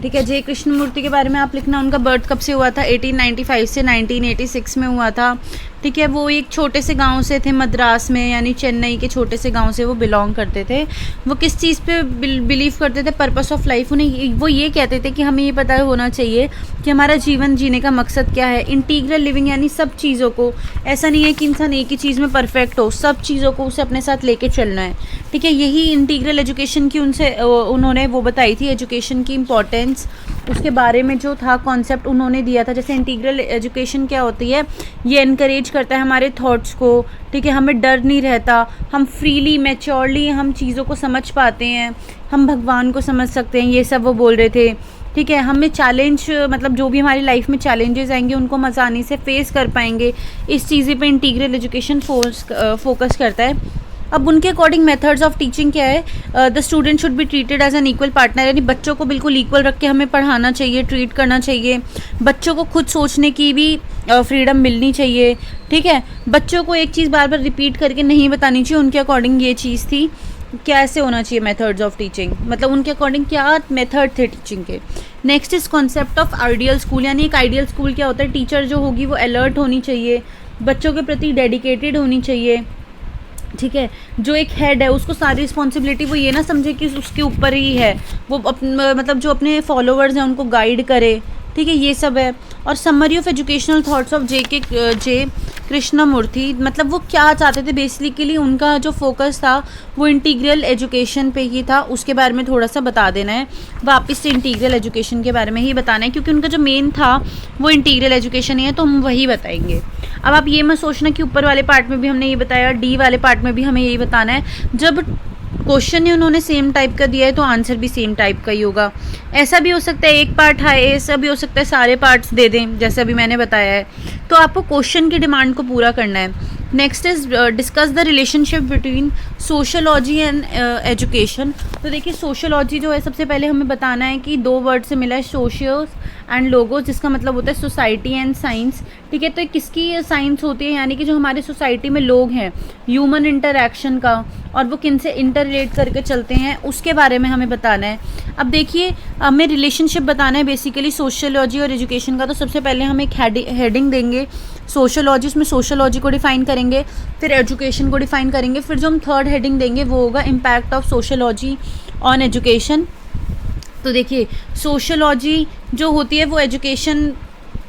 ठीक है, जे कृष्णमूर्ति के बारे में आप लिखना, उनका बर्थ कब से हुआ था, 1895 से 1986 में हुआ था। ठीक है, वो एक छोटे से गांव से थे मद्रास में, यानी चेन्नई के छोटे से गांव से वो बिलोंग करते थे। वो किस चीज़ पे बिलीव करते थे, पर्पस ऑफ लाइफ, उन्हें वो ये कहते थे कि हमें ये पता होना चाहिए कि हमारा जीवन जीने का मकसद क्या है। इंटीग्रल लिविंग, यानी सब चीज़ों को, ऐसा नहीं है कि इंसान एक ही चीज़ में परफेक्ट हो, सब चीज़ों को उसे अपने साथ लेके चलना है। ठीक है, यही इंटीग्रल एजुकेशन की उन्होंने वो बताई थी, एजुकेशन की इम्पोर्टेंस, उसके बारे में जो था कॉन्सेप्ट उन्होंने दिया था। जैसे इंटीग्रल एजुकेशन क्या होती है, ये इनकरेज करता है हमारे थॉट्स को, ठीक है, हमें डर नहीं रहता, हम फ्रीली मैच्योरली हम चीज़ों को समझ पाते हैं, हम भगवान को समझ सकते हैं, ये सब वो बोल रहे थे। ठीक है, हमें चैलेंज, मतलब जो भी हमारी लाइफ में चैलेंजेस आएंगे उनको हम आसानी से फेस कर पाएंगे, इस चीज़ पे इंटीग्रल एजुकेशन फोकस करता है। अब उनके अकॉर्डिंग मेथड्स ऑफ टीचिंग क्या है, the student should be treated as an equal partner, यानी बच्चों को बिल्कुल इक्वल रख के हमें पढ़ाना चाहिए, ट्रीट करना चाहिए। बच्चों को खुद सोचने की भी फ्रीडम मिलनी चाहिए। ठीक है, बच्चों को एक चीज़ बार बार रिपीट करके नहीं बतानी चाहिए, उनके अकॉर्डिंग ये चीज़ थी। कैसे होना चाहिए मेथड्स ऑफ टीचिंग, मतलब उनके अकॉर्डिंग क्या मेथड थे टीचिंग के। Next is concept of ideal school, यानी एक आइडियल स्कूल क्या होता है, टीचर जो होगी वो अलर्ट होनी चाहिए, बच्चों के प्रति डेडिकेटेड होनी चाहिए, ठीक है, जो एक हेड है उसको सारी रिस्पॉन्सिबिलिटी वो ये ना समझे कि उसके ऊपर ही है, वो मतलब जो अपने फॉलोअर्स हैं उनको गाइड करे, ठीक है, ये सब है। और summary of educational thoughts of J Krishnamurti, मतलब वो क्या चाहते थे बेसिकली, उनका जो फोकस था वो इंटीग्रल एजुकेशन पे ही था, उसके बारे में थोड़ा सा बता देना है, वापस से इंटीग्रल एजुकेशन के बारे में ही बताना है, क्योंकि उनका जो मेन था वो इंटीग्रल एजुकेशन ही है, तो हम वही बताएंगे। अब आप ये मत सोचना कि ऊपर वाले पार्ट में भी हमने ये बताया, डी वाले पार्ट में भी हमें यही बताना है। जब क्वेश्चन ही उन्होंने सेम टाइप का दिया है तो आंसर भी सेम टाइप का ही होगा। ऐसा भी हो सकता है एक पार्ट है, ऐसा भी हो सकता है सारे पार्ट्स दे दें, जैसे अभी मैंने बताया है। तो आपको क्वेश्चन की डिमांड को पूरा करना है। Next is discuss the relationship between sociology and education. तो देखिए सोशोलॉजी जो है, सबसे पहले हमें बताना है कि दो वर्ड से मिला है, सोशियोस एंड लोगोस, जिसका मतलब होता है सोसाइटी एंड साइंस। ठीक है, तो किसकी साइंस होती है, यानी कि जो हमारे सोसाइटी में लोग हैं, ह्यूमन इंटरैक्शन का, और वो किन से इंटर रिलेट करके चलते हैं उसके बारे में हमें बताना है। अब देखिए हमें रिलेशनशिप बताना है बेसिकली सोशियोलॉजी और एजुकेशन का। तो सबसे पहले हम एक हेडिंग देंगे सोशियोलॉजी, उसमें सोशियोलॉजी को डिफाइन करेंगे, फिर एजुकेशन को डिफाइन करेंगे, फिर जो हम थर्ड हेडिंग देंगे वो होगा impact of sociology on education. तो देखिए सोशियोलॉजी जो होती है वो एजुकेशन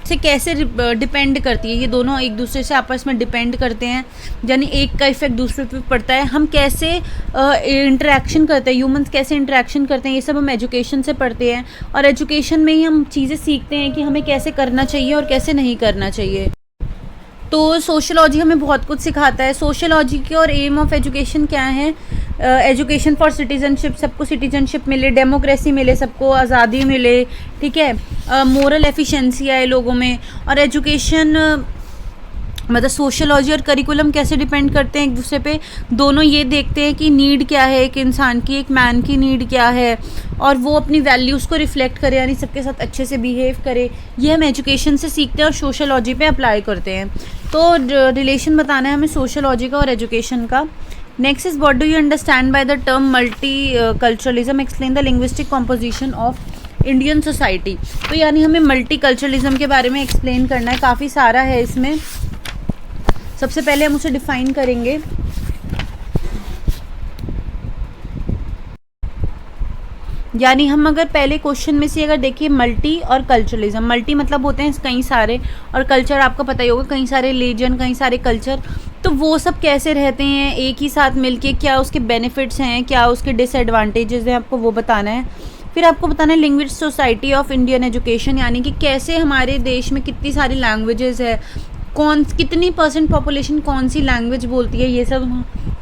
से कैसे डिपेंड करती है, ये दोनों एक दूसरे से आपस में डिपेंड करते हैं, यानी एक का इफेक्ट दूसरे पे पड़ता है। हम कैसे इंटरेक्शन करते हैं, ह्यूमंस कैसे इंटरेक्शन करते हैं, ये सब हम एजुकेशन से पढ़ते हैं, और एजुकेशन में ही हम चीज़ें सीखते हैं कि हमें कैसे करना चाहिए और कैसे नहीं करना चाहिए। तो सोशियोलॉजी हमें बहुत कुछ सिखाता है। सोशियोलॉजी की और एम ऑफ एजुकेशन क्या है, एजुकेशन फॉर सिटीजनशिप, सबको सिटीजनशिप मिले, डेमोक्रेसी मिले, सबको आज़ादी मिले, ठीक है, मोरल एफिशिएंसी आए लोगों में। और एजुकेशन मतलब सोशियोलॉजी और करिकुलम कैसे डिपेंड करते हैं एक दूसरे पे, दोनों ये देखते हैं कि नीड क्या है एक इंसान की, एक मैन की नीड क्या है, और वो अपनी वैल्यूज़ को रिफ्लेक्ट करे, यानी सबके साथ अच्छे से बिहेव करे। ये हम एजुकेशन से सीखते हैं और सोशियोलॉजी पे अप्लाई करते हैं। तो रिलेशन बताना है हमें सोशियोलॉजी का और एजुकेशन का। Next is what do you understand by the term multi culturalism, explain the linguistic composition of Indian society. तो यानी हमें मल्टी कल्चरलिज्म के बारे में एक्सप्लेन करना है, काफ़ी सारा है इसमें। सबसे पहले हम उसे डिफाइन करेंगे। यानी हम अगर पहले क्वेश्चन में से अगर देखिए मल्टी और कल्चरलिज्म, मल्टी मतलब होते हैं कई सारे, और कल्चर आपको पता ही होगा, कई सारे रिलीजन, कई सारे कल्चर, तो वो सब कैसे रहते हैं एक ही साथ मिलके, क्या उसके बेनिफिट्स हैं, क्या उसके डिसएडवांटेजेस हैं, आपको वो बताना है। फिर आपको बताना है linguistic society of Indian education, यानी कि कैसे हमारे देश में कितनी सारी लैंग्वेजेस है, कितनी परसेंट पॉपुलेशन कौन सी लैंग्वेज बोलती है, ये सब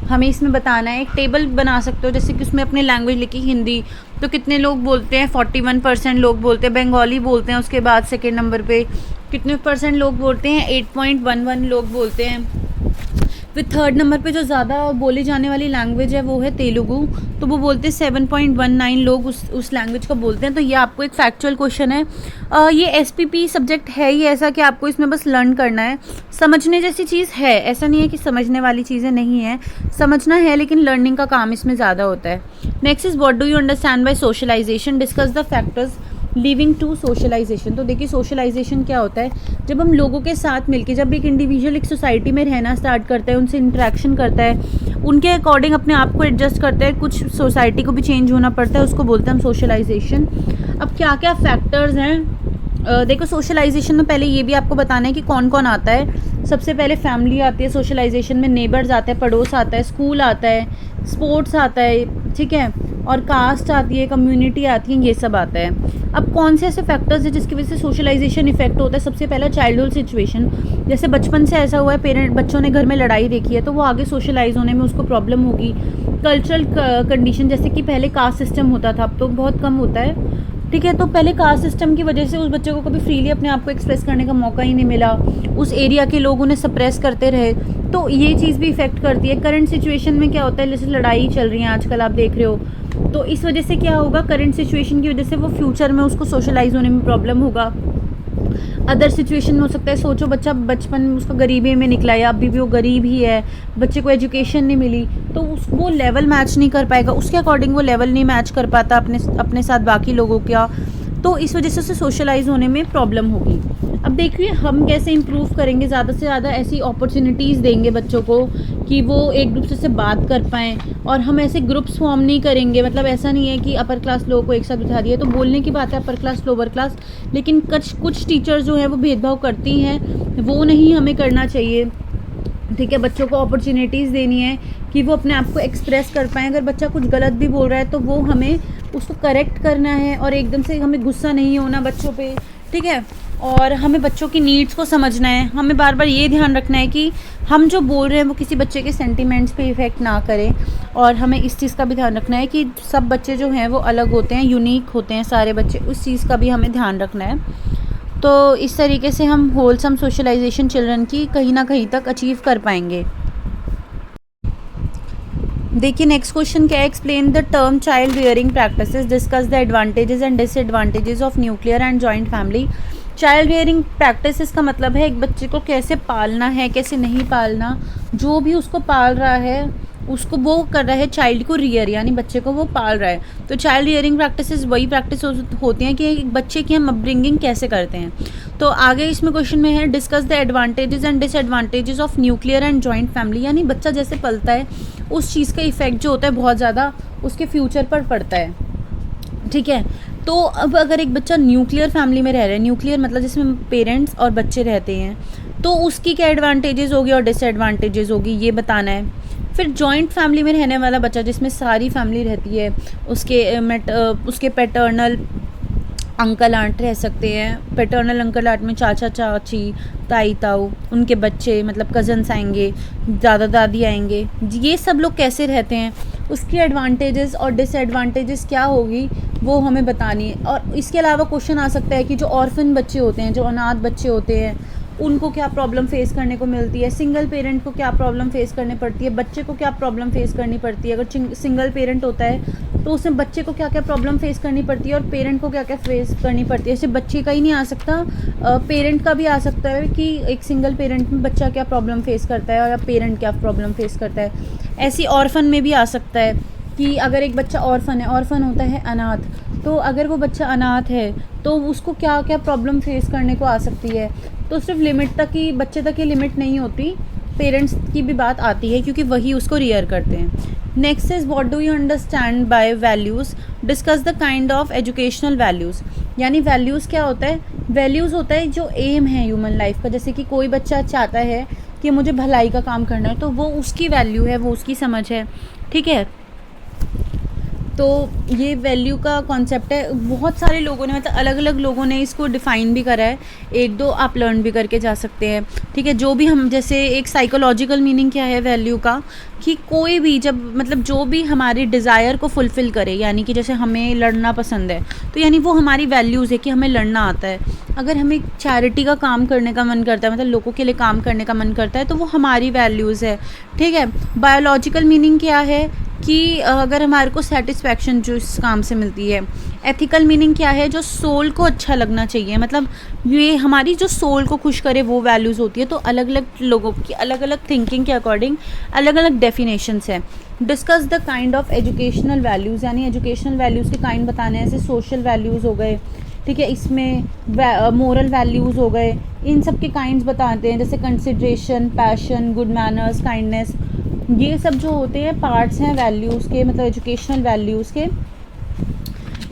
हमें इसमें बताना है। एक टेबल बना सकते हो, जैसे कि उसमें अपने लैंग्वेज लिखी, हिंदी तो कितने लोग बोलते हैं, 41% लोग बोलते हैं, बंगाली बोलते हैं, उसके बाद सेकेंड नंबर पे कितने परसेंट लोग बोलते हैं, 8.11 लोग बोलते हैं। फिर थर्ड नंबर पे जो ज़्यादा बोली जाने वाली लैंग्वेज है वो है तेलुगु, तो वो बोलते हैं 7.19 लोग उस लैंग्वेज को बोलते हैं। तो ये आपको एक फैक्चुअल क्वेश्चन है। ये एसपीपी सब्जेक्ट है ही ऐसा कि आपको इसमें बस लर्न करना है, समझने जैसी चीज़ है, ऐसा नहीं है कि समझने वाली चीज़ें नहीं है, समझना है लेकिन लर्निंग का काम इसमें ज़्यादा होता है। Next is what do you understand by socialisation, discuss the factors leading to socialisation. तो देखिए सोशलाइजेशन क्या होता है, जब हम लोगों के साथ मिलके, जब एक इंडिविजुअल एक सोसाइटी में रहना स्टार्ट करता है, उनसे इंटरेक्शन करता है, उनके अकॉर्डिंग अपने आप को एडजस्ट करता है, कुछ सोसाइटी को भी चेंज होना पड़ता है, उसको बोलते हैं हम सोशलाइजेशन। अब क्या क्या फैक्टर्स हैं, देखो सोशलाइजेशन में पहले ये भी आपको बताना है कि कौन कौन आता है। सबसे पहले फैमिली आती है सोशलाइजेशन में, नेबर्स आते हैं, पड़ोस आता है, स्कूल आता है, स्पोर्ट्स आता है, ठीक है, और कास्ट आती है, कम्युनिटी आती है, ये सब आता है। अब कौन से ऐसे फैक्टर्स हैं जिसकी वजह से सोशलाइजेशन इफेक्ट होता है, सबसे पहला चाइल्डहुड सिचुएशन, जैसे बचपन से ऐसा हुआ है, बच्चों ने घर में लड़ाई देखी है तो वो आगे सोशलाइज होने में उसको प्रॉब्लम होगी। कल्चरल कंडीशन, जैसे कि पहले कास्ट सिस्टम होता था, अब तो बहुत कम होता है, ठीक है, तो पहले कास्ट सिस्टम की वजह से उस बच्चे को कभी फ्रीली अपने आप को एक्सप्रेस करने का मौका ही नहीं मिला, उस एरिया के लोग उन्हें सप्रेस करते रहे, तो ये चीज़ भी इफेक्ट करती है। करंट सिचुएशन में क्या होता है, जैसे लड़ाई चल रही है आजकल आप देख रहे हो, तो इस वजह से क्या होगा, करंट सिचुएशन की वजह से वो फ्यूचर में उसको सोशलाइज होने में प्रॉब्लम होगा। अदर सिचुएशन में हो सकता है, सोचो बच्चा बचपन में उसका गरीबी में निकला है, अभी भी वो गरीब ही है, बच्चे को एजुकेशन नहीं मिली, तो वो लेवल मैच नहीं कर पाएगा, उसके अकॉर्डिंग वो लेवल नहीं मैच कर पाता अपने साथ बाकी लोगों का, तो इस वजह से उसे सोशलाइज होने में प्रॉब्लम होगी। अब देखिए हम कैसे इम्प्रूव करेंगे, ज़्यादा से ज़्यादा ऐसी अपॉर्चुनिटीज़ देंगे बच्चों को कि वो एक दूसरे से बात कर पाएँ। और हम ऐसे ग्रुप्स फॉर्म नहीं करेंगे, मतलब ऐसा नहीं है कि अपर क्लास लोगों को एक साथ बिठा दिया, तो बोलने की बात है अपर क्लास लोअर क्लास, लेकिन कुछ टीचर्स जो हैं वो भेदभाव करती हैं, वो नहीं हमें करना चाहिए। ठीक है, बच्चों को अपॉर्चुनिटीज़ देनी है कि वो अपने आप को एक्सप्रेस कर पाएँ। अगर बच्चा कुछ गलत भी बोल रहा है तो वो हमें उसको करेक्ट करना है, और एकदम से हमें गुस्सा नहीं होना बच्चों पे। ठीक है, और हमें बच्चों की नीड्स को समझना है। हमें बार बार ये ध्यान रखना है कि हम जो बोल रहे हैं वो किसी बच्चे के सेंटिमेंट्स पे इफ़ेक्ट ना करें। और हमें इस चीज़ का भी ध्यान रखना है कि सब बच्चे जो हैं वो अलग होते हैं, यूनिक होते हैं सारे बच्चे, उस चीज़ का भी हमें ध्यान रखना है। तो इस तरीके से हम होलसम सोशलाइजेशन चिल्ड्रन की कहीं ना कहीं तक अचीव कर पाएंगे। देखिए नेक्स्ट क्वेश्चन क्या है, explain the term child rearing practices, discuss the advantages and disadvantages of nuclear and joint family. Child rearing practices का मतलब है एक बच्चे को कैसे पालना है, कैसे नहीं पालना। जो भी उसको पाल रहा है उसको वो कर रहा है चाइल्ड को रियर, यानी बच्चे को वो पाल रहा है। तो चाइल्ड रियरिंग प्रैक्टिसेस वही प्रैक्टिस होती हैं कि एक बच्चे की हम अपब्रिंगिंग कैसे करते हैं। तो आगे इसमें क्वेश्चन में है discuss the advantages and disadvantages of nuclear and joint family, यानी बच्चा जैसे पलता है उस चीज़ का इफेक्ट जो होता है बहुत ज़्यादा उसके फ्यूचर पर पड़ता है। ठीक है, तो अब अगर एक बच्चा न्यूक्लियर फैमिली में रह रहा है, न्यूक्लियर मतलब जिसमें पेरेंट्स और बच्चे रहते हैं, तो उसकी क्या एडवांटेजेस होगी और डिसएडवांटेजेस होगी ये बताना है। फिर जॉइंट फैमिली में रहने वाला बच्चा जिसमें सारी फैमिली रहती है, उसके पैटर्नल अंकल आंट रह सकते हैं। पैटर्नल अंकल आंट में चाचा चाची, ताई ताऊ, उनके बच्चे मतलब कज़न्स आएंगे, दादा दादी आएंगे, ये सब लोग कैसे रहते हैं, उसकी एडवांटेजेस और डिसएडवांटेजेस क्या होगी वो हमें बतानी है। और इसके अलावा क्वेश्चन आ सकता है कि जो ऑर्फन बच्चे होते हैं, जो अनाथ बच्चे होते हैं, उनको क्या प्रॉब्लम फेस करने को मिलती है, सिंगल पेरेंट को क्या प्रॉब्लम फेस करनी पड़ती है, बच्चे को क्या प्रॉब्लम फेस करनी पड़ती है। अगर सिंगल पेरेंट होता है तो उसमें बच्चे को क्या क्या प्रॉब्लम फेस करनी पड़ती है और पेरेंट को क्या क्या फेस करनी पड़ती है। ऐसे बच्चे का ही नहीं आ सकता, पेरेंट का भी आ सकता है कि एक सिंगल पेरेंट में बच्चा क्या प्रॉब्लम फेस करता है और पेरेंट क्या प्रॉब्लम फेस करता है। ऐसी ऑर्फन में भी आ सकता है कि अगर एक बच्चा ऑर्फन है, ऑर्फन होता है अनाथ, तो अगर वो बच्चा अनाथ है तो उसको क्या क्या प्रॉब्लम फेस करने को आ सकती है। तो सिर्फ लिमिट तक ही, बच्चे तक ही लिमिट नहीं होती, पेरेंट्स की भी बात आती है क्योंकि वही उसको रियर करते हैं। Next is what do you understand bye values, discuss the kind of educational values. यानी वैल्यूज़ क्या होता है, वैल्यूज़ होता है जो एम है ह्यूमन लाइफ का। जैसे कि कोई बच्चा चाहता है कि मुझे भलाई का काम करना है, तो वो उसकी वैल्यू है, वो उसकी समझ है। ठीक है, तो ये वैल्यू का कॉन्सेप्ट है। बहुत सारे लोगों ने, मतलब अलग अलग लोगों ने इसको डिफ़ाइन भी करा है, एक दो आप लर्न भी करके जा सकते हैं। ठीक है, जो भी हम, जैसे एक साइकोलॉजिकल मीनिंग क्या है वैल्यू का, कि कोई भी जब मतलब जो भी हमारी डिज़ायर को फुलफ़िल करे, यानी कि जैसे हमें लड़ना पसंद है तो यानी वो हमारी वैल्यूज़ है कि हमें लड़ना आता है। अगर हमें चैरिटी का काम करने का मन करता है, मतलब लोगों के लिए काम करने का मन करता है, तो वो हमारी वैल्यूज़ है। ठीक है, बायोलॉजिकल मीनिंग क्या है कि अगर हमारे को सेटिस्फैक्शन जो इस काम से मिलती है। एथिकल मीनिंग क्या है, जो सोल को अच्छा लगना चाहिए, मतलब ये हमारी जो सोल को खुश करे वो वैल्यूज़ होती है। तो अलग अलग लोगों की अलग अलग थिंकिंग के अकॉर्डिंग अलग अलग डेफिनेशंस हैं। Discuss the kind of educational values, यानी एजुकेशनल वैल्यूज़ के काइंड बताने हैं। जैसे सोशल वैल्यूज़ हो गए, ठीक है, इसमें मोरल वैल्यूज़ हो गए, इन सब के काइंड्स बताते हैं। जैसे consideration, passion, good manners, kindness, ये सब जो होते हैं पार्ट्स हैं वैल्यूज़ के, मतलब एजुकेशनल वैल्यूज़ के।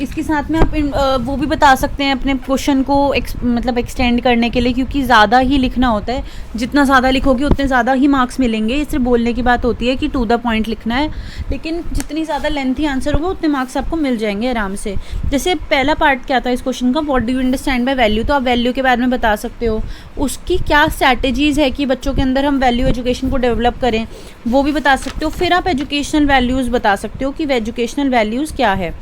इसके साथ में आप वो भी बता सकते हैं अपने क्वेश्चन को मतलब एक्सटेंड करने के लिए, क्योंकि ज़्यादा ही लिखना होता है। जितना ज़्यादा लिखोगे उतने ज़्यादा ही मार्क्स मिलेंगे। ये सिर्फ बोलने की बात होती है कि टू द पॉइंट लिखना है, लेकिन जितनी ज़्यादा लेंथी आंसर होगा उतने मार्क्स आपको मिल जाएंगे आराम से। जैसे पहला पार्ट क्या था इस क्वेश्चन का, what do you understand by value, तो आप वैल्यू के बारे में बता सकते हो। उसकी क्या स्ट्रैटेजीज़ है कि बच्चों के अंदर हम वैल्यू एजुकेशन को डेवलप करें, वो भी बता सकते हो। फिर आप एजुकेशनल वैल्यूज़ बता सकते हो कि एजुकेशनल वैल्यूज़ क्या है।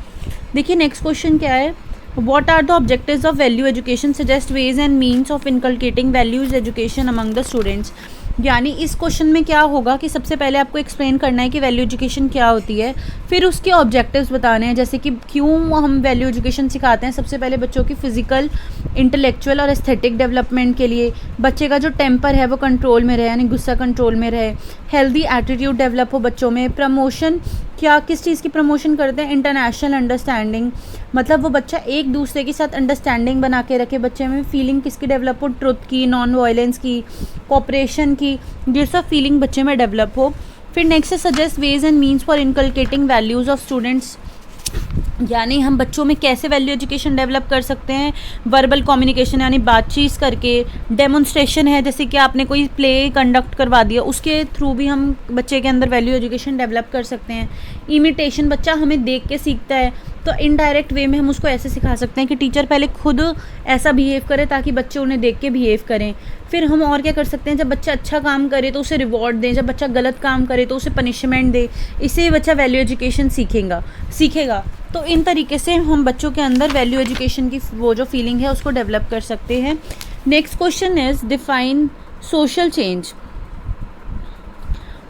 देखिए नेक्स्ट क्वेश्चन क्या है, what are the objectives of value education, suggest ways and means of inculcating values education among the students. यानी इस क्वेश्चन में क्या होगा कि सबसे पहले आपको एक्सप्लेन करना है कि वैल्यू एजुकेशन क्या होती है, फिर उसके ऑब्जेक्टिव्स बताने हैं। जैसे कि क्यों हम वैल्यू एजुकेशन सिखाते हैं, सबसे पहले बच्चों की फिजिकल, इंटेलेक्चुअल और एस्थेटिक डेवलपमेंट के लिए, बच्चे का जो टेम्पर है वो कंट्रोल में रहे, यानी गुस्सा कंट्रोल में रहे, हेल्दी एटीट्यूड डेवलप हो बच्चों में, प्रमोशन क्या किस चीज़ की प्रमोशन करते हैं, इंटरनेशनल अंडरस्टैंडिंग, मतलब वो बच्चा एक दूसरे के साथ अंडरस्टैंडिंग बना के रखे, बच्चे में फीलिंग किसकी डेवलप हो, ट्रुथ की, नॉन वायलेंस की, कोऑपरेशन की, ये सब फीलिंग बच्चे में डेवलप हो। फिर नेक्स्ट है suggest ways and means for inculcating values of students, यानी हम बच्चों में कैसे वैल्यू एजुकेशन डेवलप कर सकते हैं, वर्बल कम्युनिकेशन यानी बातचीत करके, डेमोन्स्ट्रेशन है जैसे कि आपने कोई प्ले कंडक्ट करवा दिया उसके थ्रू भी हम बच्चे के अंदर वैल्यू एजुकेशन डेवलप कर सकते हैं। इमिटेशन, बच्चा हमें देख के सीखता है, तो इनडायरेक्ट वे में हम उसको ऐसे सिखा सकते हैं कि टीचर पहले खुद ऐसा बिहेव करे ताकि बच्चे उन्हें देख के बिहेव करें। फिर हम और क्या कर सकते हैं, जब बच्चा अच्छा काम करे तो उसे रिवॉर्ड दें, जब बच्चा गलत काम करे तो उसे पनिशमेंट दे, इससे बच्चा वैल्यू एजुकेशन सीखेगा। तो इन तरीके से हम बच्चों के अंदर वैल्यू एजुकेशन की वो जो फीलिंग है उसको डेवलप कर सकते हैं। Next question is define social change,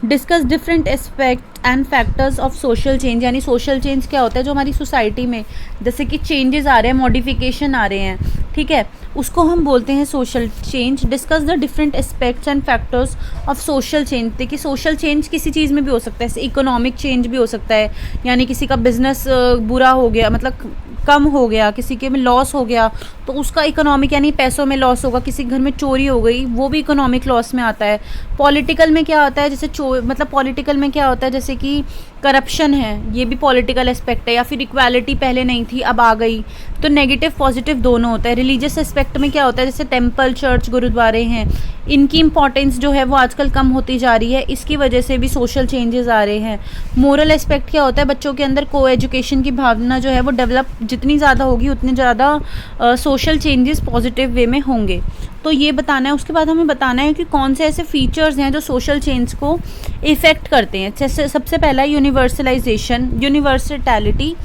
discuss different aspect and factors of social change, यानी सोशल चेंज क्या होता है जो हमारी सोसाइटी में जैसे कि चेंजेस आ रहे हैं, मॉडिफिकेशन आ रहे हैं, ठीक है, उसको हम बोलते हैं social change. Discuss the different aspects and factors of social change, देखिए सोशल चेंज किसी चीज़ में भी हो सकता है, जैसे इकोनॉमिक चेंज भी हो सकता है, यानी किसी का बिजनेस बुरा हो गया, मतलब कम हो गया, किसी के में लॉस हो गया तो उसका इकोनॉमिक यानी पैसों में लॉस होगा, किसी घर में चोरी हो गई वो भी इकोनॉमिक लॉस में आता है। पॉलिटिकल में क्या होता है, जैसे मतलब पॉलिटिकल में क्या होता है जैसे कि करप्शन है, ये भी पॉलिटिकल एस्पेक्ट है, या फिर इक्वालिटी पहले नहीं थी अब आ गई, तो नेगेटिव पॉजिटिव दोनों होता है। रिलीजियस एस्पेक्ट में क्या होता है, जैसे टेम्पल, चर्च, गुरुद्वारे हैं, इनकी इंपॉर्टेंस जो है वो आजकल कम होती जा रही है, इसकी वजह से भी सोशल चेंजेस आ रहे हैं। मोरल एस्पेक्ट क्या होता है, बच्चों के अंदर को एजुकेशन की भावना जो है वो डेवलप जितनी ज़्यादा होगी उतनी ज़्यादा सोशल चेंजेस पॉजिटिव वे में होंगे, तो ये बताना है। उसके बाद हमें बताना है कि कौन से ऐसे फीचर्स हैं जो सोशल चेंज को इफ़ेक्ट करते हैं। जैसे सबसे पहला यूनिवर्सलाइजेशन, यूनिवर्सलिटी,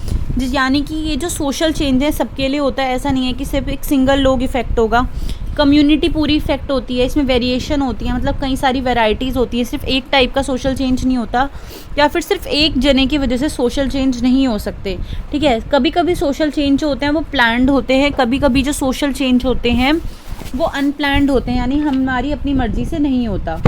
यानी कि ये जो सोशल चेंज है सबके लिए होता है, ऐसा नहीं है कि सिर्फ एक सिंगल लोग इफ़ेक्ट होगा, कम्युनिटी पूरी इफेक्ट होती है, इसमें वेरिएशन होती है, मतलब कई सारी वैरायटीज़ होती है, सिर्फ एक टाइप का सोशल चेंज नहीं होता, या फिर सिर्फ एक जने की वजह से सोशल चेंज नहीं हो सकते, ठीक है। कभी कभी सोशल चेंज जो होते हैं वो प्लान्ड होते हैं, कभी कभी जो सोशल चेंज होते हैं वो अनप्लान्ड होते हैं, यानी हमारी अपनी मर्जी से नहीं होता।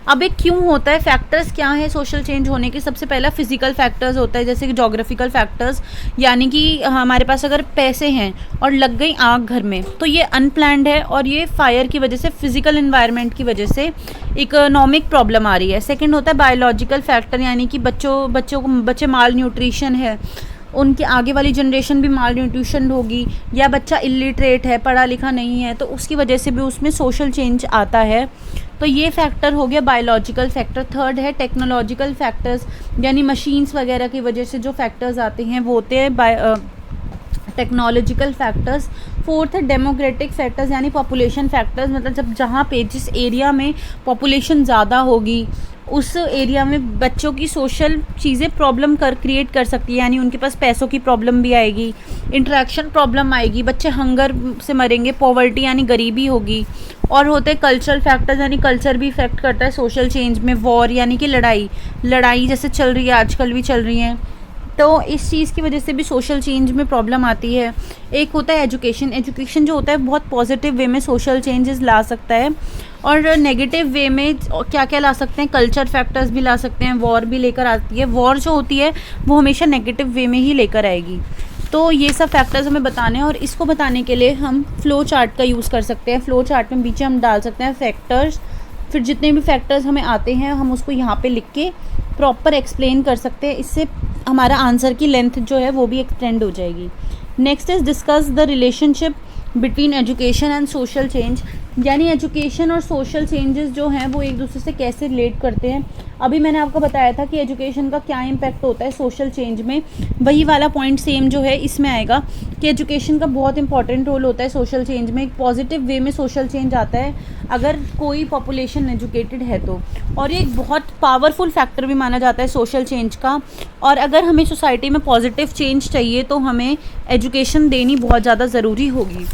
अब एक क्यों होता है, फैक्टर्स क्या है सोशल चेंज होने के, सबसे पहला फिजिकल फैक्टर्स होता है, जैसे कि जोग्राफिकल फैक्टर्स, यानी कि हमारे पास अगर पैसे हैं और लग गई आग घर में तो ये अनप्लान्ड है, और ये फायर की वजह से, फिजिकल एनवायरनमेंट की वजह से इकोनॉमिक प्रॉब्लम आ रही है। सेकंड होता है बायोलॉजिकल फैक्टर, यानी कि बच्चे माल न्यूट्रिशन है, उनके आगे वाली जनरेशन भी माल न्यूट्रिशन होगी, या बच्चा इलिटरेट है, पढ़ा लिखा नहीं है, तो उसकी वजह से भी उसमें सोशल चेंज आता है। तो ये फैक्टर हो गया बायोलॉजिकल फैक्टर। थर्ड है टेक्नोलॉजिकल फैक्टर्स, यानी मशीन्स वगैरह की वजह से जो फैक्टर्स आते हैं वो होते हैं टेक्नोलॉजिकल फैक्टर्स। फोर्थ है डेमोक्रेटिक फैक्टर्स, यानी पॉपुलेशन फैक्टर्स, मतलब जब जहाँ पे जिस एरिया में पॉपुलेशन ज़्यादा होगी उस एरिया में बच्चों की सोशल चीज़ें प्रॉब्लम क्रिएट कर सकती है, यानी उनके पास पैसों की प्रॉब्लम भी आएगी, इंटरेक्शन प्रॉब्लम आएगी, बच्चे हंगर से मरेंगे, पॉवर्टी यानी गरीबी होगी। और होते हैं कल्चरल फैक्टर्स, यानी कल्चर भी इफेक्ट करता है सोशल चेंज में। वॉर यानी कि लड़ाई जैसे चल रही है आजकल भी चल रही हैं, तो इस चीज़ की वजह से भी सोशल चेंज में प्रॉब्लम आती है। एक होता है एजुकेशन जो होता है बहुत पॉजिटिव वे में सोशल चेंजेस ला सकता है, और नेगेटिव वे में क्या क्या ला सकते हैं, कल्चर फैक्टर्स भी ला सकते हैं, वॉर भी लेकर आती है। वॉर जो होती है वो हमेशा नेगेटिव वे में ही लेकर आएगी। तो ये सब फैक्टर्स हमें बताने हैं, और इसको बताने के लिए हम फ्लो चार्ट का यूज़ कर सकते हैं। फ्लो चार्ट में बीच हम डाल सकते हैं फैक्टर्स, फिर जितने भी फैक्टर्स हमें आते हैं हम उसको यहाँ पे लिख के प्रॉपर एक्सप्लेन कर सकते हैं, इससे हमारा आंसर की लेंथ जो है वो भी एक्सटेंड हो जाएगी। Next is discuss the relationship between education and social change, यानी एजुकेशन और सोशल चेंजेस जो हैं वो एक दूसरे से कैसे रिलेट करते हैं। अभी मैंने आपको बताया था कि एजुकेशन का क्या इम्पैक्ट होता है सोशल चेंज में, वही वाला पॉइंट सेम जो है इसमें आएगा कि एजुकेशन का बहुत इंपॉर्टेंट रोल होता है सोशल चेंज में। एक पॉजिटिव वे में सोशल चेंज आता है अगर कोई पॉपुलेशन एजुकेटेड है तो, और ये एक बहुत पावरफुल फैक्टर भी माना जाता है सोशल चेंज का। और अगर हमें सोसाइटी में पॉजिटिव चेंज चाहिए तो हमें एजुकेशन देनी बहुत ज़्यादा ज़रूरी होगी।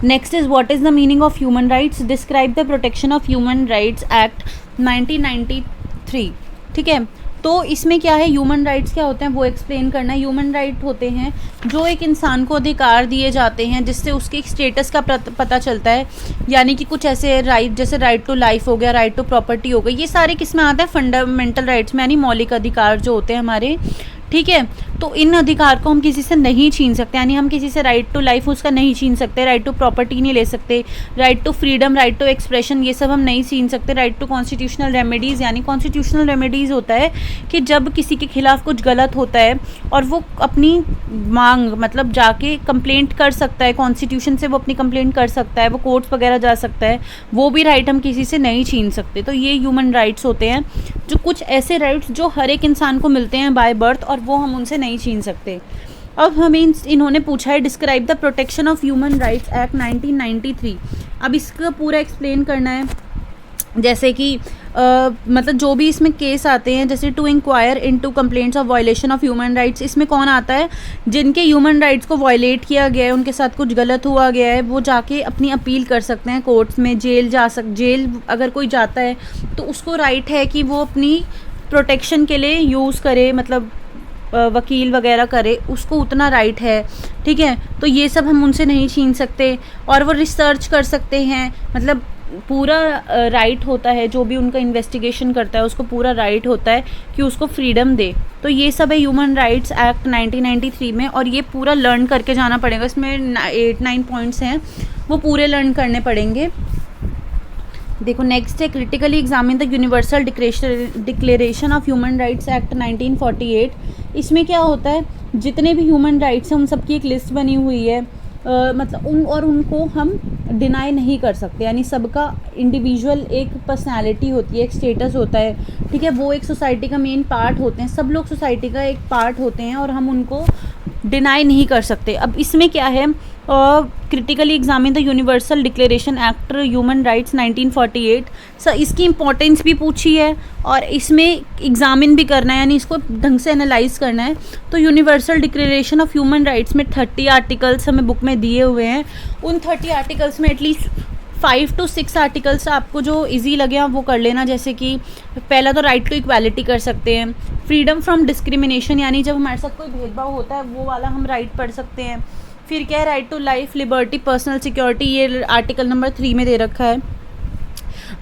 Next is what is the meaning of human rights, describe the protection of human rights act 1993, ठीक है। तो तो इसमें क्या है, ह्यूमन राइट्स क्या होते हैं वो एक्सप्लेन करना है। ह्यूमन राइट होते हैं जो एक इंसान को अधिकार दिए जाते हैं जिससे उसके स्टेटस का पता चलता है, यानी कि कुछ ऐसे राइट, जैसे राइट टू लाइफ हो गया, राइट टू प्रॉपर्टी हो गई, ये सारे किस में आते हैं, फंडामेंटल राइट्स में, यानी मौलिक अधिकार जो होते हैं हमारे, ठीक है। तो इन अधिकार को हम किसी से नहीं छीन सकते, यानी हम किसी से राइट टू लाइफ उसका नहीं छीन सकते, राइट टू प्रॉपर्टी नहीं ले सकते, right to freedom, right to expression, ये सब हम नहीं छीन सकते। राइट टू कॉन्स्टिट्यूशनल रेमेडीज़, यानी कॉन्स्टिट्यूशनल रेमेडीज़ होता है कि जब किसी के खिलाफ कुछ गलत होता है और वो अपनी मांग, मतलब जाके कंप्लेंट कर सकता है, कॉन्स्टिट्यूशन से वो अपनी कंप्लेंट कर सकता है, वो कोर्ट्स वगैरह जा सकता है, वो भी राइट हम किसी से नहीं छीन सकते। तो ये ह्यूमन राइट्स होते हैं, जो कुछ ऐसे राइट्स जो हर एक इंसान को मिलते हैं बाय बर्थ और वो हम उनसे नहीं छीन सकते। अब हमें इन्होंने पूछा है describe the protection of human rights act 1993। अब इसका पूरा एक्सप्लेन करना है, जैसे कि मतलब जो भी इसमें केस आते हैं, जैसे to inquire into complaints of violation of human rights, इसमें कौन आता है, जिनके ह्यूमन राइट्स को वायलेट किया गया है, उनके साथ कुछ गलत हुआ गया है, वो जाके अपनी अपील कर सकते हैं कोर्ट्स में। जेल अगर कोई जाता है तो उसको राइट है कि वो अपनी प्रोटेक्शन के लिए यूज़ करे, मतलब वकील वगैरह करे, उसको उतना राइट है, ठीक है। तो ये सब हम उनसे नहीं छीन सकते। और वो रिसर्च कर सकते हैं, मतलब पूरा राइट होता है, जो भी उनका इन्वेस्टिगेशन करता है उसको पूरा राइट होता है कि उसको फ्रीडम दे। तो ये सब है ह्यूमन राइट्स एक्ट 1993 में, और ये पूरा लर्न करके जाना पड़ेगा। इसमें 8-9 पॉइंट्स हैं, वो पूरे लर्न करने पड़ेंगे। देखो नेक्स्ट है critically examine the universal declaration of human rights act 1948। इसमें क्या होता है, जितने भी ह्यूमन राइट्स हैं उन सबकी एक लिस्ट बनी हुई है, मतलब उनको हम डिनाई नहीं कर सकते, यानी सबका इंडिविजुअल एक पर्सनालिटी होती है, एक स्टेटस होता है, ठीक है। वो एक सोसाइटी का मेन पार्ट होते हैं, सब लोग सोसाइटी का एक पार्ट होते हैं और हम उनको डिनाई नहीं कर सकते। अब इसमें क्या है, critically examine the universal declaration act human rights 1948। Sir इसकी इंपॉर्टेंस भी पूछी है और इसमें एग्जामिन भी करना है, यानी इसको ढंग से एनालाइज करना है। तो universal declaration of human rights में 30 आर्टिकल्स हमें बुक में दिए हुए हैं। उन 30 आर्टिकल्स में एटलीस्ट 5 to 6 आर्टिकल्स आपको जो इजी लगे आप वो कर लेना। जैसे कि पहला तो राइट टू इक्वालिटी कर सकते हैं, फ्रीडम फ्रॉम डिस्क्रिमिनेशन, यानी जब हमारे साथ कोई भेदभाव होता है वो वाला हम राइट पढ़ सकते हैं। फिर क्या है, right to life, liberty, personal security, ये आर्टिकल नंबर 3 में दे रखा है।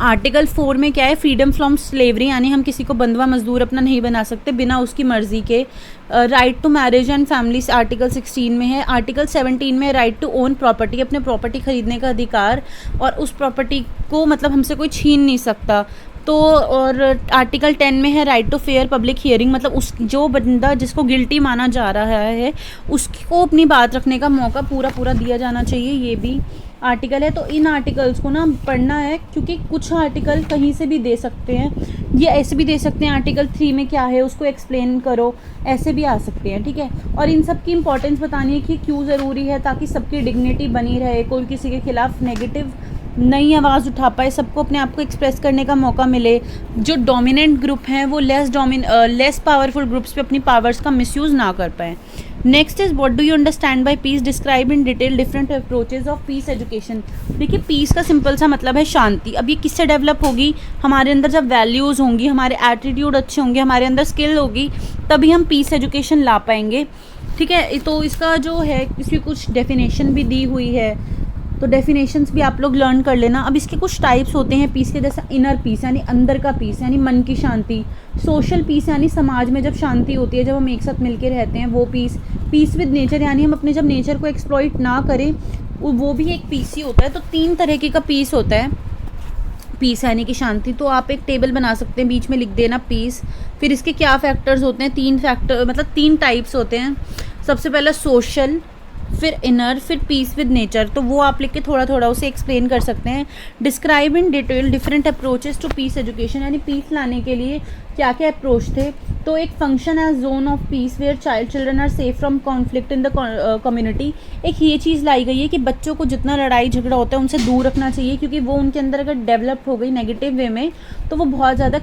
आर्टिकल 4 में क्या है, फ्रीडम फ्रॉम स्लेवरी, यानी हम किसी को बंधुआ मजदूर अपना नहीं बना सकते बिना उसकी मर्जी के। Right to marriage and families article 16 में है। आर्टिकल 17 में राइट टू ओन प्रॉपर्टी, अपने प्रॉपर्टी खरीदने का अधिकार, और उस प्रॉपर्टी को मतलब हमसे कोई छीन नहीं सकता। तो और आर्टिकल 10 में है right to fair public hearing, मतलब उस जो बंदा जिसको गिल्टी माना जा रहा है उसको अपनी बात रखने का मौका पूरा दिया जाना चाहिए, ये भी आर्टिकल है। तो इन आर्टिकल्स को ना पढ़ना है, क्योंकि कुछ आर्टिकल कहीं से भी दे सकते हैं, ये ऐसे भी दे सकते हैं आर्टिकल 3 में क्या है उसको एक्सप्लेन करो, ऐसे भी आ सकते हैं, ठीक है। और इन सब की इंपॉर्टेंस बतानी है कि क्यों ज़रूरी है, ताकि सबकी डिग्निटी बनी रहे, कोई किसी के खिलाफ नेगेटिव नई आवाज़ उठा पाए, सबको अपने आप को एक्सप्रेस करने का मौका मिले। जो डोमिनेंट ग्रुप हैं वो लेस पावरफुल ग्रुप्स पे अपनी पावर्स का मिसयूज़ ना कर पाएँ। Next is what do you understand by peace, describe in detail different approaches of peace education. देखिए पीस का सिंपल सा मतलब है शांति। अब ये किससे डेवलप होगी, हमारे अंदर जब वैल्यूज़ होंगी, हमारे एटीट्यूड अच्छे होंगे, हमारे अंदर स्किल होगी, तभी हम पीस एजुकेशन ला पाएंगे, ठीक है। तो इसका जो है इसकी कुछ डेफिनेशन भी दी हुई है, तो डेफिनेशंस भी आप लोग लर्न कर लेना। अब इसके कुछ टाइप्स होते हैं पीस के, जैसे इनर पीस यानी अंदर का पीस, यानी मन की शांति। सोशल पीस यानी समाज में जब शांति होती है, जब हम एक साथ मिलके रहते हैं, वो पीस। पीस विद नेचर यानी हम अपने जब नेचर को एक्सप्लॉइट ना करें, वो भी एक पीस ही होता है। तो 3 तरीके का पीस होता है, पीस यानी कि शांति। तो आप एक टेबल बना सकते हैं, बीच में लिख देना पीस। फिर इसके क्या फैक्टर्स होते हैं, 3 फैक्टर मतलब 3 टाइप्स होते हैं। सबसे पहला सोशल, फिर इनर, फिर पीस विद नेचर। तो वो आप लिख के थोड़ा उसे एक्सप्लेन कर सकते हैं। Describe in detail different approaches to peace education, यानी पीस लाने के लिए क्या क्या अप्रोच थे। तो एक function as zone of peace where children are safe from conflict in the community. एक ये चीज़ लाई गई है कि बच्चों को जितना लड़ाई झगड़ा होता है उनसे दूर रखना चाहिए, क्योंकि वो उनके अंदर अगर डेवलप हो गई नेगेटिव वे में तो वो बहुत ज़्यादा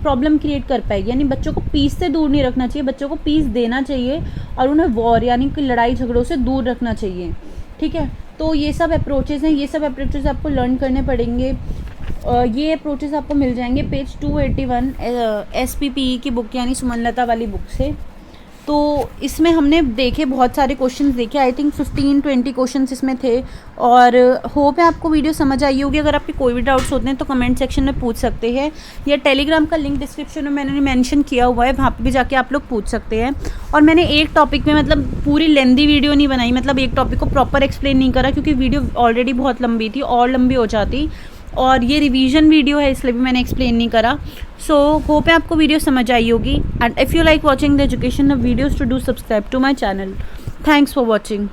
प्रॉब्लम क्रिएट कर पाएगी। यानी बच्चों को पीस से दूर नहीं रखना चाहिए, बच्चों को पीस देना चाहिए और उन्हें वॉर यानी कि लड़ाई झगड़ों से दूर रखना चाहिए, ठीक है। तो ये सब अप्रोचेज़ हैं, ये सब अप्रोचेज़ आपको लर्न करने पड़ेंगे। ये अप्रोचेस आपको मिल जाएंगे पेज 281 SPPE की बुक यानी सुमनलता वाली बुक से। तो इसमें हमने देखे बहुत सारे क्वेश्चंस देखे, आई थिंक 15-20 क्वेश्चंस इसमें थे। और होप है आपको वीडियो समझ आई होगी। अगर आपके कोई भी डाउट्स होते हैं तो कमेंट सेक्शन में पूछ सकते हैं, या टेलीग्राम का लिंक डिस्क्रिप्शन में मैंने मेंशन किया हुआ है, वहाँ पे भी जाके आप लोग पूछ सकते हैं। और मैंने एक टॉपिक में मतलब पूरी लेंदी वीडियो नहीं बनाई, मतलब एक टॉपिक को प्रॉपर एक्सप्लेन नहीं करा, क्योंकि वीडियो ऑलरेडी बहुत लंबी थी, और लंबी हो जाती, और ये रिवीजन वीडियो है इसलिए भी मैंने एक्सप्लेन नहीं करा। सो होप है आपको वीडियो समझ आई होगी। And if you like watching the education videos to do subscribe to my channel. Thanks for watching.